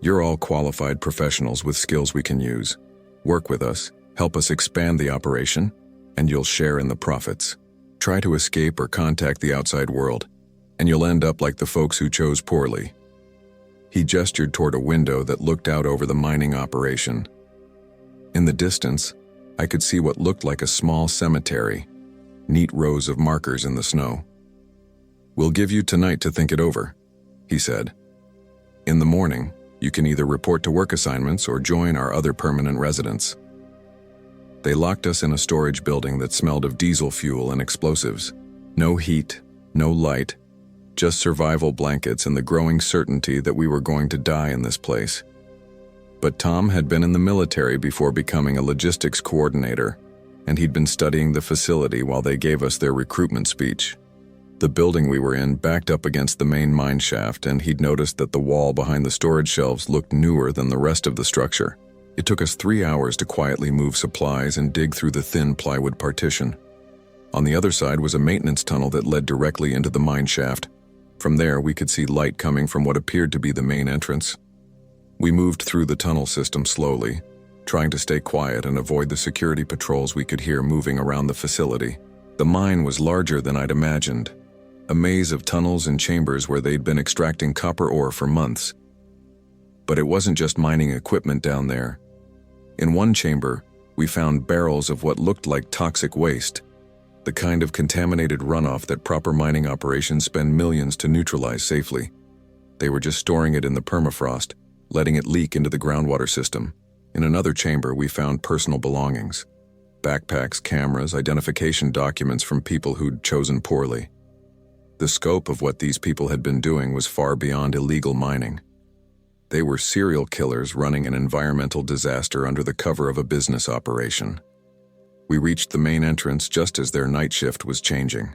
You're all qualified professionals with skills we can use. Work with us, help us expand the operation, and you'll share in the profits. Try to escape or contact the outside world, and you'll end up like the folks who chose poorly. He gestured toward a window that looked out over the mining operation. In the distance, I could see what looked like a small cemetery, neat rows of markers in the snow. We'll give you tonight to think it over, he said. In the morning, you can either report to work assignments or join our other permanent residents. They locked us in a storage building that smelled of diesel fuel and explosives. No heat, no light, just survival blankets and the growing certainty that we were going to die in this place. But Tom had been in the military before becoming a logistics coordinator, and he'd been studying the facility while they gave us their recruitment speech. The building we were in backed up against the main mine shaft, and he'd noticed that the wall behind the storage shelves looked newer than the rest of the structure. It took us 3 hours to quietly move supplies and dig through the thin plywood partition. On the other side was a maintenance tunnel that led directly into the mine shaft. From there, we could see light coming from what appeared to be the main entrance. We moved through the tunnel system slowly, trying to stay quiet and avoid the security patrols we could hear moving around the facility. The mine was larger than I'd imagined, a maze of tunnels and chambers where they'd been extracting copper ore for months. But it wasn't just mining equipment down there. In one chamber, we found barrels of what looked like toxic waste, the kind of contaminated runoff that proper mining operations spend millions to neutralize safely. They were just storing it in the permafrost, letting it leak into the groundwater system. In another chamber, we found personal belongings: backpacks, cameras, identification documents from people who'd chosen poorly. The scope of what these people had been doing was far beyond illegal mining. They were serial killers running an environmental disaster under the cover of a business operation. We reached the main entrance just as their night shift was changing.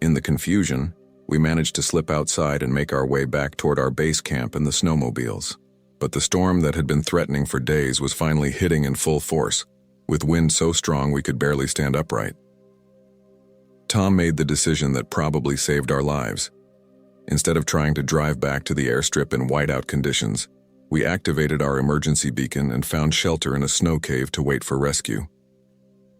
In the confusion, we managed to slip outside and make our way back toward our base camp and the snowmobiles. But the storm that had been threatening for days was finally hitting in full force, with wind so strong we could barely stand upright. Tom made the decision that probably saved our lives. Instead of trying to drive back to the airstrip in whiteout conditions, we activated our emergency beacon and found shelter in a snow cave to wait for rescue.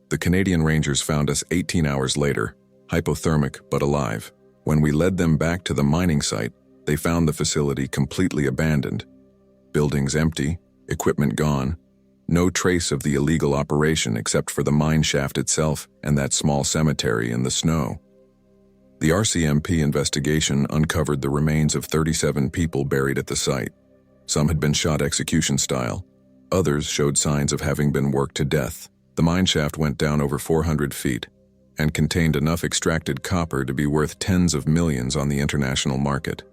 The Canadian Rangers found us 18 hours later, hypothermic but alive. When we led them back to the mining site, they found the facility completely abandoned. Buildings empty, equipment gone, no trace of the illegal operation except for the mine shaft itself and that small cemetery in the snow. The RCMP investigation uncovered the remains of 37 people buried at the site. Some had been shot execution style. Others showed signs of having been worked to death. The mine shaft went down over 400 feet and contained enough extracted copper to be worth tens of millions on the international market.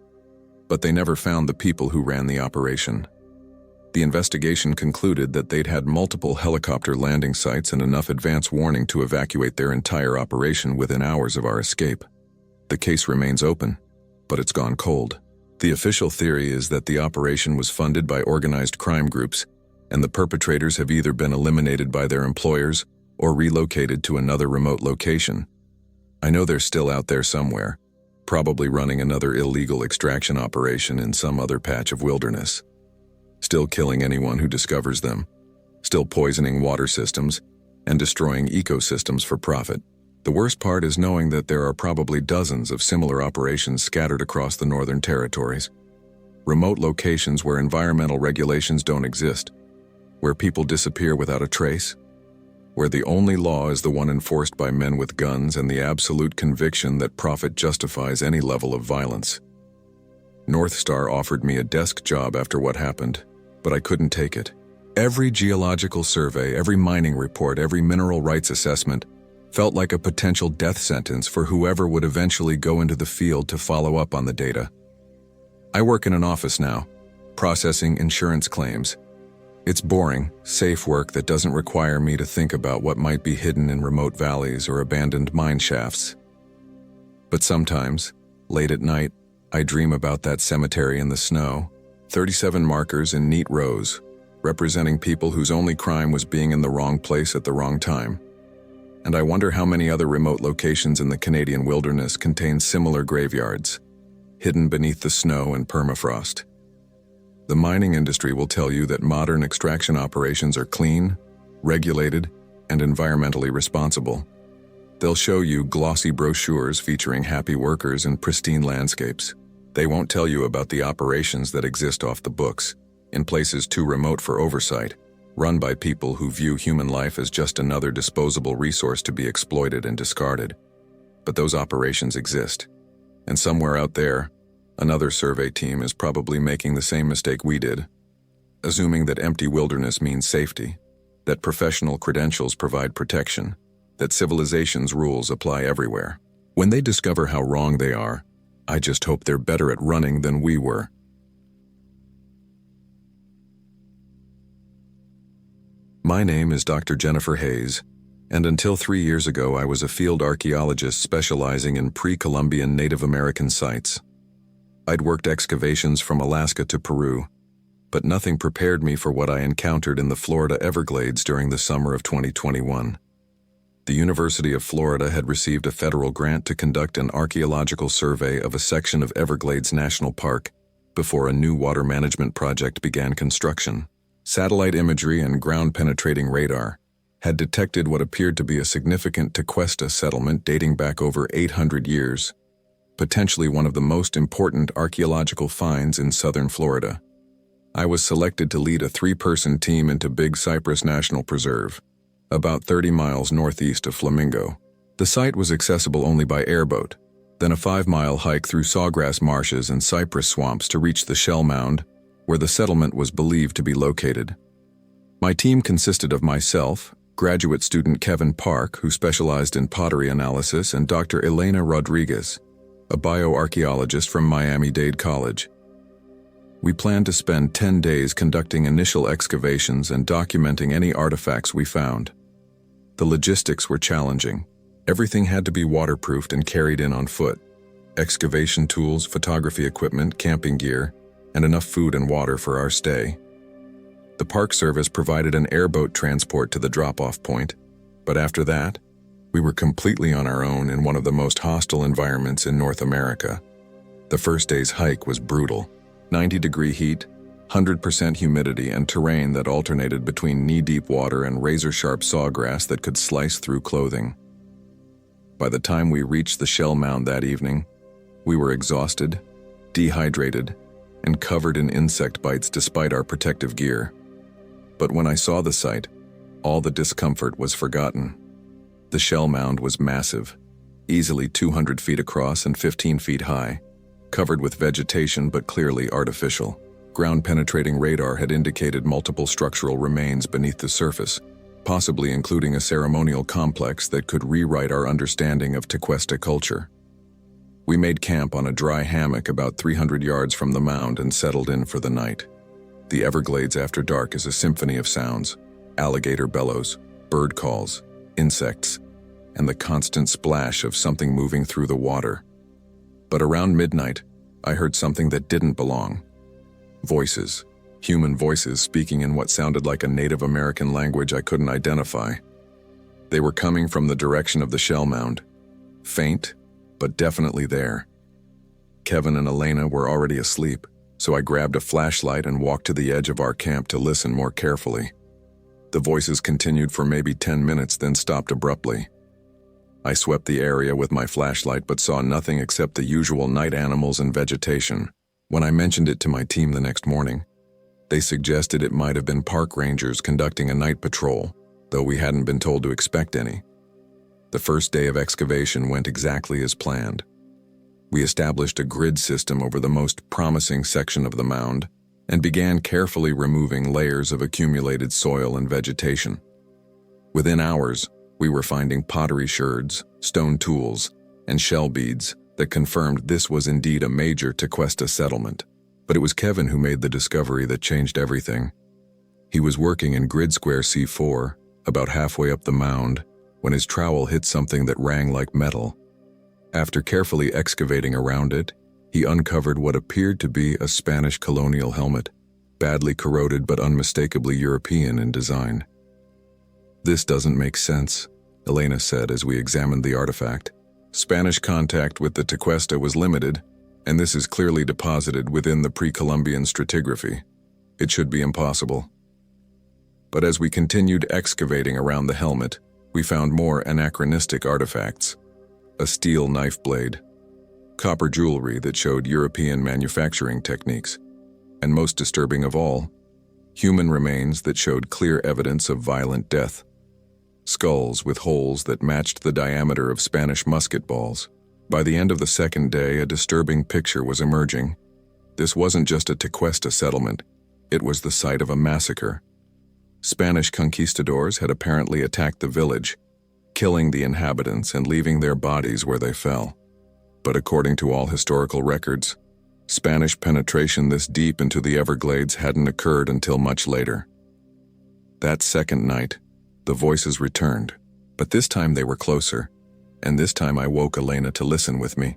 But they never found the people who ran the operation. The investigation concluded that they'd had multiple helicopter landing sites and enough advance warning to evacuate their entire operation within hours of our escape. The case remains open, but it's gone cold. The official theory is that the operation was funded by organized crime groups, and the perpetrators have either been eliminated by their employers or relocated to another remote location. I know they're still out there somewhere, probably running another illegal extraction operation in some other patch of wilderness. Still killing anyone who discovers them, still poisoning water systems, and destroying ecosystems for profit. The worst part is knowing that there are probably dozens of similar operations scattered across the Northern Territories. Remote locations where environmental regulations don't exist, where people disappear without a trace, where the only law is the one enforced by men with guns and the absolute conviction that profit justifies any level of violence. North Star offered me a desk job after what happened, but I couldn't take it. Every geological survey, every mining report, every mineral rights assessment felt like a potential death sentence for whoever would eventually go into the field to follow up on the data. I work in an office now, processing insurance claims. It's boring, safe work that doesn't require me to think about what might be hidden in remote valleys or abandoned mine shafts. But sometimes, late at night, I dream about that cemetery in the snow, 37 markers in neat rows, representing people whose only crime was being in the wrong place at the wrong time. And I wonder how many other remote locations in the Canadian wilderness contain similar graveyards, hidden beneath the snow and permafrost. The mining industry will tell you that modern extraction operations are clean, regulated, and environmentally responsible. They'll show you glossy brochures featuring happy workers and pristine landscapes. They won't tell you about the operations that exist off the books, in places too remote for oversight, run by people who view human life as just another disposable resource to be exploited and discarded. But those operations exist, and somewhere out there, another survey team is probably making the same mistake we did, assuming that empty wilderness means safety. that professional credentials provide protection, that civilization's rules apply everywhere. When they discover how wrong they are, I just hope they're better at running than we were. My name is Dr. Jennifer Hayes, and until 3 years ago I was a field archaeologist specializing in pre-Columbian Native American sites. I'd worked excavations from Alaska to Peru, but nothing prepared me for what I encountered in the Florida Everglades during the summer of 2021. The University of Florida had received a federal grant to conduct an archaeological survey of a section of Everglades National Park before a new water management project began construction. Satellite imagery and ground-penetrating radar had detected what appeared to be a significant Tequesta settlement dating back over 800 years, potentially one of the most important archaeological finds in southern Florida. I was selected to lead a 3-person team into Big Cypress National Preserve, about 30 miles northeast of Flamingo. The site was accessible only by airboat, then a 5-mile hike through sawgrass marshes and cypress swamps to reach the shell mound, where the settlement was believed to be located. My team consisted of myself, graduate student Kevin Park, who specialized in pottery analysis, and Dr. Elena Rodriguez, a bioarchaeologist from Miami-Dade College. We planned to spend 10 days conducting initial excavations and documenting any artifacts we found. The logistics were challenging. Everything had to be waterproofed and carried in on foot. Excavation tools, photography equipment, camping gear, and enough food and water for our stay. The Park Service provided an airboat transport to the drop-off point, but after that, we were completely on our own in one of the most hostile environments in North America. The first day's hike was brutal. 90-degree heat, 100% humidity, and terrain that alternated between knee-deep water and razor-sharp sawgrass that could slice through clothing. By the time we reached the shell mound that evening, we were exhausted, dehydrated, and covered in insect bites despite our protective gear. But when I saw the site, all the discomfort was forgotten. The shell mound was massive, easily 200 feet across and 15 feet high, covered with vegetation but clearly artificial. Ground-penetrating radar had indicated multiple structural remains beneath the surface, possibly including a ceremonial complex that could rewrite our understanding of Tequesta culture. We made camp on a dry hammock about 300 yards from the mound and settled in for the night. The Everglades after dark is a symphony of sounds: alligator bellows, bird calls, insects, and the constant splash of something moving through the water. But around midnight, I heard something that didn't belong. Voices, human voices speaking in what sounded like a Native American language I couldn't identify. They were coming from the direction of the shell mound. Faint, but definitely there. Kevin and Elena were already asleep, so I grabbed a flashlight and walked to the edge of our camp to listen more carefully. The voices continued for maybe 10 minutes, then stopped abruptly. I swept the area with my flashlight but saw nothing except the usual night animals and vegetation. When I mentioned it to my team the next morning, they suggested it might have been park rangers conducting a night patrol, though we hadn't been told to expect any. The first day of excavation went exactly as planned. We established a grid system over the most promising section of the mound and began carefully removing layers of accumulated soil and vegetation. Within hours, we were finding pottery sherds, stone tools, and shell beads that confirmed this was indeed a major Tequesta settlement. But it was Kevin who made the discovery that changed everything. He was working in Grid Square C4, about halfway up the mound, when his trowel hit something that rang like metal. After carefully excavating around it, he uncovered what appeared to be a Spanish colonial helmet, badly corroded but unmistakably European in design. "This doesn't make sense," Elena said as we examined the artifact. "Spanish contact with the Tequesta was limited, and this is clearly deposited within the pre-Columbian stratigraphy. It should be impossible." But as we continued excavating around the helmet, we found more anachronistic artifacts: a steel knife blade, copper jewelry that showed European manufacturing techniques, and most disturbing of all, human remains that showed clear evidence of violent death. Skulls with holes that matched the diameter of Spanish musket balls. By the end of the second day, a disturbing picture was emerging. This wasn't just a Tequesta settlement, it was the site of a massacre. Spanish conquistadors had apparently attacked the village, killing the inhabitants and leaving their bodies where they fell. But according to all historical records, Spanish penetration this deep into the Everglades hadn't occurred until much later. That second night, the voices returned, but this time they were closer, and this time I woke Elena to listen with me.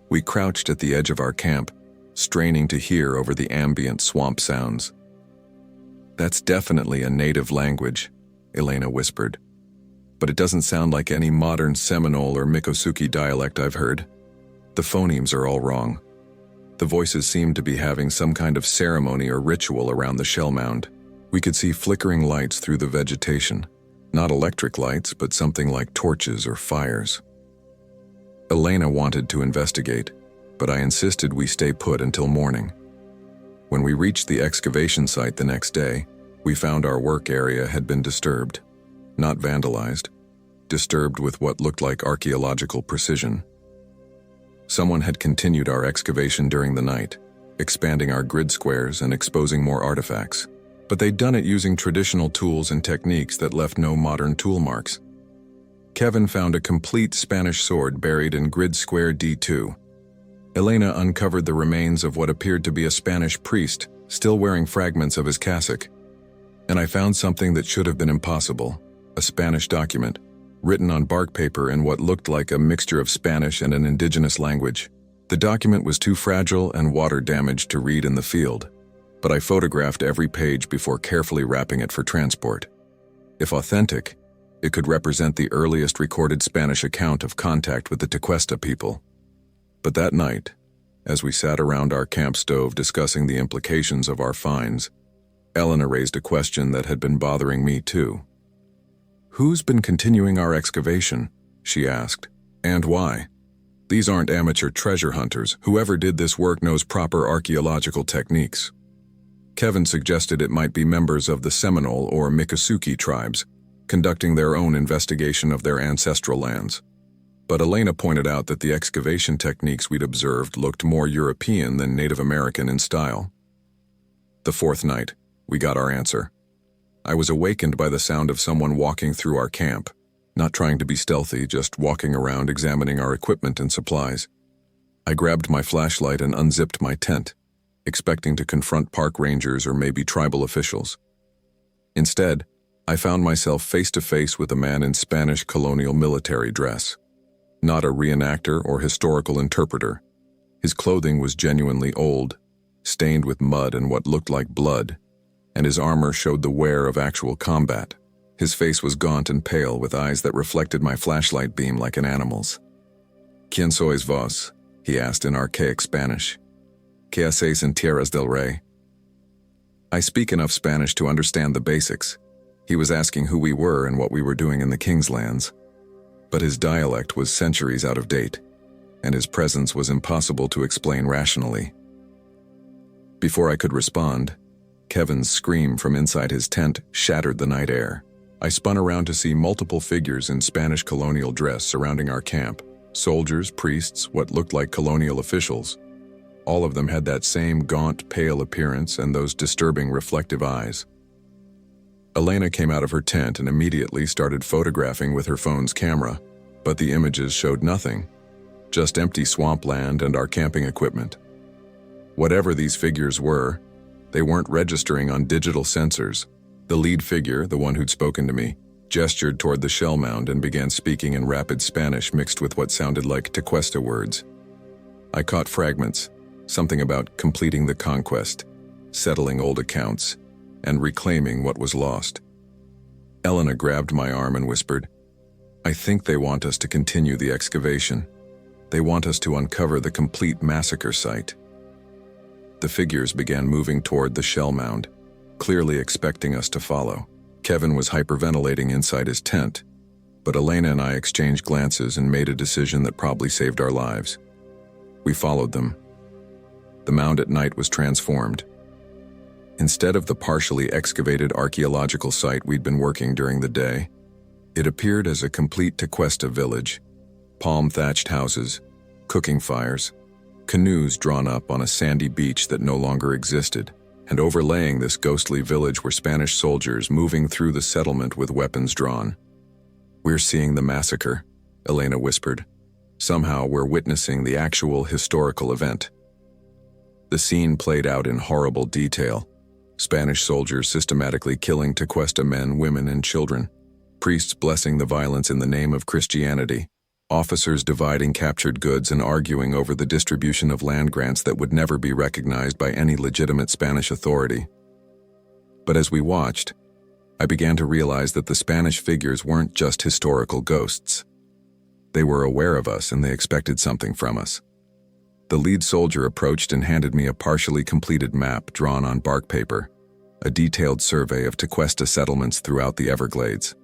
We crouched at the edge of our camp, straining to hear over the ambient swamp sounds. "That's definitely a native language," Elena whispered. "But it doesn't sound like any modern Seminole or Miccosukee dialect I've heard. The phonemes are all wrong." The voices seemed to be having some kind of ceremony or ritual around the shell mound. We could see flickering lights through the vegetation. Not electric lights, but something like torches or fires. Elena wanted to investigate, but I insisted we stay put until morning. When we reached the excavation site the next day, we found our work area had been disturbed. Not vandalized, disturbed with what looked like archaeological precision. Someone had continued our excavation during the night, expanding our grid squares and exposing more artifacts. But they'd done it using traditional tools and techniques that left no modern tool marks. Kevin found a complete Spanish sword buried in grid square D2. Elena uncovered the remains of what appeared to be a Spanish priest, still wearing fragments of his cassock. And I found something that should have been impossible, a Spanish document, written on bark paper in what looked like a mixture of Spanish and an indigenous language. The document was too fragile and water-damaged to read in the field, but I photographed every page before carefully wrapping it for transport. If authentic, it could represent the earliest recorded Spanish account of contact with the Tequesta people. But that night, as we sat around our camp stove discussing the implications of our finds, Elena raised a question that had been bothering me too. "Who's been continuing our excavation?" she asked. "And why? These aren't amateur treasure hunters. Whoever did this work knows proper archaeological techniques." Kevin suggested it might be members of the Seminole or Miccosukee tribes, conducting their own investigation of their ancestral lands. But Elena pointed out that the excavation techniques we'd observed looked more European than Native American in style. The fourth night, we got our answer. I was awakened by the sound of someone walking through our camp, not trying to be stealthy, just walking around examining our equipment and supplies. I grabbed my flashlight and unzipped my tent, expecting to confront park rangers or maybe tribal officials. Instead, I found myself face to face with a man in Spanish colonial military dress. Not a reenactor or historical interpreter. His clothing was genuinely old, stained with mud and what looked like blood, and his armor showed the wear of actual combat. His face was gaunt and pale, with eyes that reflected my flashlight beam like an animal's. "¿Quién sois vos?" he asked in archaic Spanish. "¿Qué hacéis en Tierras del Rey?" I speak enough Spanish to understand the basics. He was asking who we were and what we were doing in the King's lands. But his dialect was centuries out of date, and his presence was impossible to explain rationally. Before I could respond, Kevin's scream from inside his tent shattered the night air. I spun around to see multiple figures in Spanish colonial dress surrounding our camp. Soldiers, priests, what looked like colonial officials. All of them had that same gaunt, pale appearance and those disturbing reflective eyes. Elena came out of her tent and immediately started photographing with her phone's camera, but the images showed nothing, just empty swampland and our camping equipment. Whatever these figures were, they weren't registering on digital sensors. The lead figure, the one who'd spoken to me, gestured toward the shell mound and began speaking in rapid Spanish mixed with what sounded like Tequesta words. I caught fragments, something about completing the conquest, settling old accounts, and reclaiming what was lost. Elena grabbed my arm and whispered, "I think they want us to continue the excavation. They want us to uncover the complete massacre site." The figures began moving toward the shell mound, clearly expecting us to follow. Kevin was hyperventilating inside his tent, but Elena and I exchanged glances and made a decision that probably saved our lives. We followed them. The mound at night was transformed. Instead of the partially excavated archaeological site we'd been working during the day, it appeared as a complete Tequesta village. Palm-thatched houses, cooking fires, canoes drawn up on a sandy beach that no longer existed. and overlaying this ghostly village were Spanish soldiers moving through the settlement with weapons drawn. "We're seeing the massacre," Elena whispered. "Somehow we're witnessing the actual historical event." The scene played out in horrible detail. Spanish soldiers systematically killing Tequesta men, women, and children. Priests blessing the violence in the name of Christianity. Officers dividing captured goods and arguing over the distribution of land grants that would never be recognized by any legitimate Spanish authority. But as we watched, I began to realize that the Spanish figures weren't just historical ghosts. They were aware of us and they expected something from us. The lead soldier approached and handed me a partially completed map drawn on bark paper, a detailed survey of Tequesta settlements throughout the Everglades.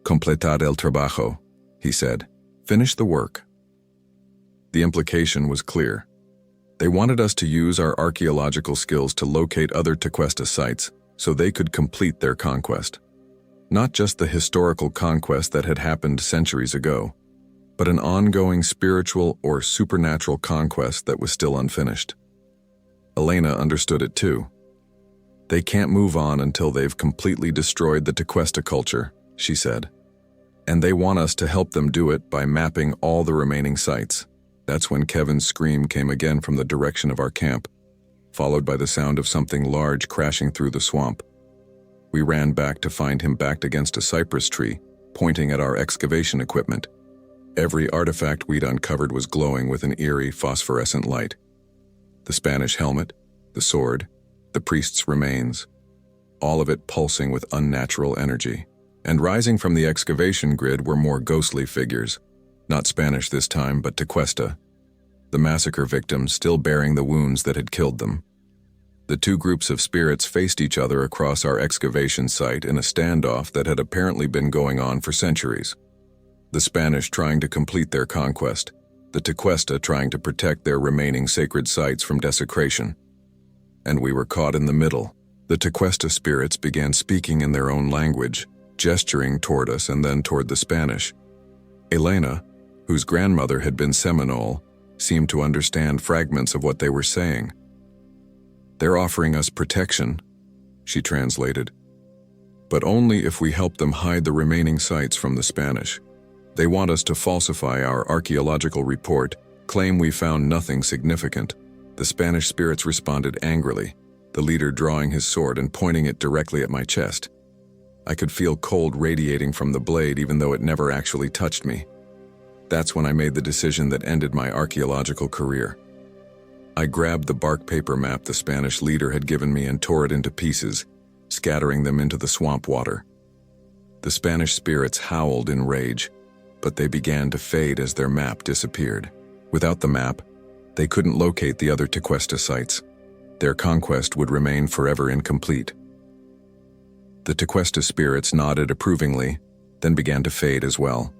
"Completad el trabajo," he said. "Finish the work." The implication was clear. They wanted us to use our archaeological skills to locate other Tequesta sites so they could complete their conquest. Not just the historical conquest that had happened centuries ago, but an ongoing spiritual or supernatural conquest that was still unfinished. Elena understood it too. "They can't move on until they've completely destroyed the Tequesta culture," she said. "And they want us to help them do it by mapping all the remaining sites." That's when Kevin's scream came again from the direction of our camp, followed by the sound of something large crashing through the swamp. We ran back to find him backed against a cypress tree, pointing at our excavation equipment. Every artifact we'd uncovered was glowing with an eerie phosphorescent light. The Spanish helmet, the sword, the priest's remains, all of it pulsing with unnatural energy. And rising from the excavation grid were more ghostly figures, not Spanish this time, but Tequesta, the massacre victims still bearing the wounds that had killed them. The two groups of spirits faced each other across our excavation site in a standoff that had apparently been going on for centuries. The Spanish trying to complete their conquest, the Tequesta trying to protect their remaining sacred sites from desecration. And we were caught in the middle. The Tequesta spirits began speaking in their own language, gesturing toward us and then toward the Spanish. Elena, whose grandmother had been Seminole, seemed to understand fragments of what they were saying. "They're offering us protection," she translated. "But only if we help them hide the remaining sites from the Spanish. They want us to falsify our archaeological report, claim we found nothing significant." The Spanish spirits responded angrily, the leader drawing his sword and pointing it directly at my chest. I could feel cold radiating from the blade even though it never actually touched me. That's when I made the decision that ended my archaeological career. I grabbed the bark paper map the Spanish leader had given me and tore it into pieces, scattering them into the swamp water. The Spanish spirits howled in rage, but they began to fade as their map disappeared. Without the map, they couldn't locate the other Tequesta sites. Their conquest would remain forever incomplete. The Tequesta spirits nodded approvingly, then began to fade as well.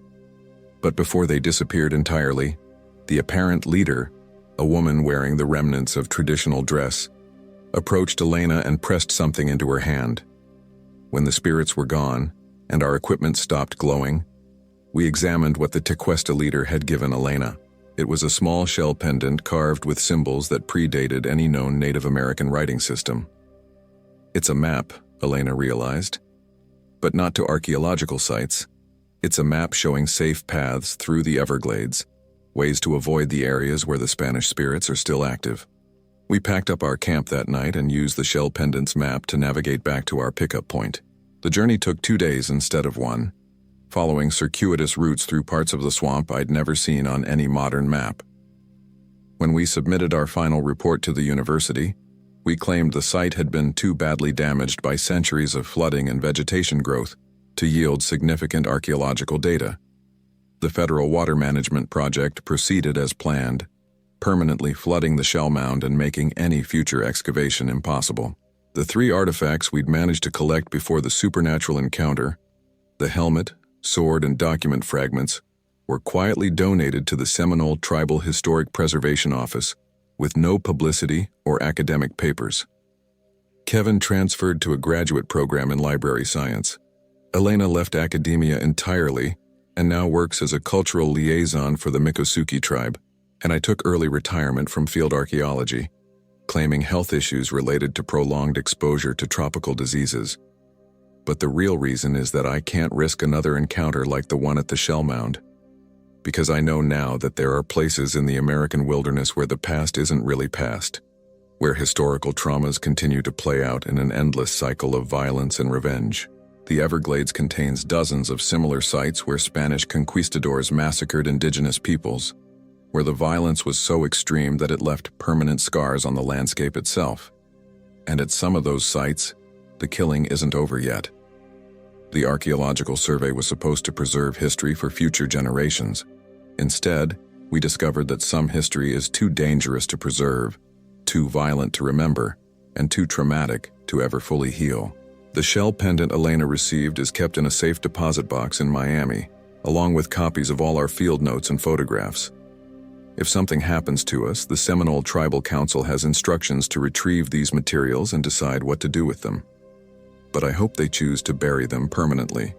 But before they disappeared entirely, the apparent leader, a woman wearing the remnants of traditional dress, approached Elena and pressed something into her hand. When the spirits were gone, and our equipment stopped glowing, we examined what the Tequesta leader had given Elena. It was a small shell pendant carved with symbols that predated any known Native American writing system. "It's a map," Elena realized, "but not to archaeological sites. It's a map showing safe paths through the Everglades, ways to avoid the areas where the Spanish spirits are still active." We packed up our camp that night and used the shell pendant's map to navigate back to our pickup point. The journey took 2 days instead of 1, following circuitous routes through parts of the swamp I'd never seen on any modern map. When we submitted our final report to the university, we claimed the site had been too badly damaged by centuries of flooding and vegetation growth to yield significant archaeological data. The Federal Water Management Project proceeded as planned, permanently flooding the shell mound and making any future excavation impossible. The 3 artifacts we'd managed to collect before the supernatural encounter, the helmet, sword, and document fragments, were quietly donated to the Seminole Tribal Historic Preservation Office with no publicity or academic papers. Kevin transferred to a graduate program in library science. Elena left academia entirely and now works as a cultural liaison for the Miccosukee tribe, and I took early retirement from field archaeology. claiming health issues related to prolonged exposure to tropical diseases. But the real reason is that I can't risk another encounter like the one at the Shell Mound. Because I know now that there are places in the American wilderness where the past isn't really past, where historical traumas continue to play out in an endless cycle of violence and revenge. The Everglades contains dozens of similar sites where Spanish conquistadors massacred indigenous peoples, where the violence was so extreme that it left permanent scars on the landscape itself. And at some of those sites, the killing isn't over yet. The archaeological survey was supposed to preserve history for future generations. Instead, we discovered that some history is too dangerous to preserve, too violent to remember, and too traumatic to ever fully heal. The shell pendant Elena received is kept in a safe deposit box in Miami, along with copies of all our field notes and photographs. If something happens to us, the Seminole Tribal Council has instructions to retrieve these materials and decide what to do with them. But I hope they choose to bury them permanently.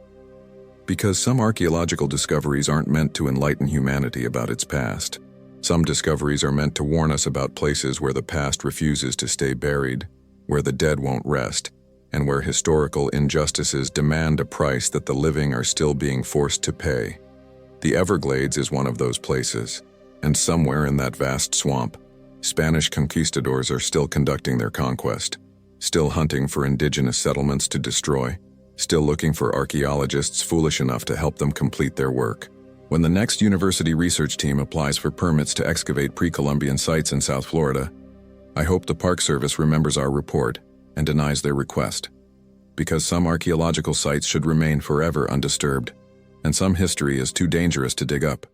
Because some archaeological discoveries aren't meant to enlighten humanity about its past. Some discoveries are meant to warn us about places where the past refuses to stay buried, where the dead won't rest, and where historical injustices demand a price that the living are still being forced to pay. The Everglades is one of those places, and somewhere in that vast swamp, Spanish conquistadors are still conducting their conquest, still hunting for indigenous settlements to destroy, still looking for archaeologists foolish enough to help them complete their work. When the next university research team applies for permits to excavate pre-Columbian sites in South Florida, I hope the Park Service remembers our report and denies their request. Because some archaeological sites should remain forever undisturbed, and some history is too dangerous to dig up.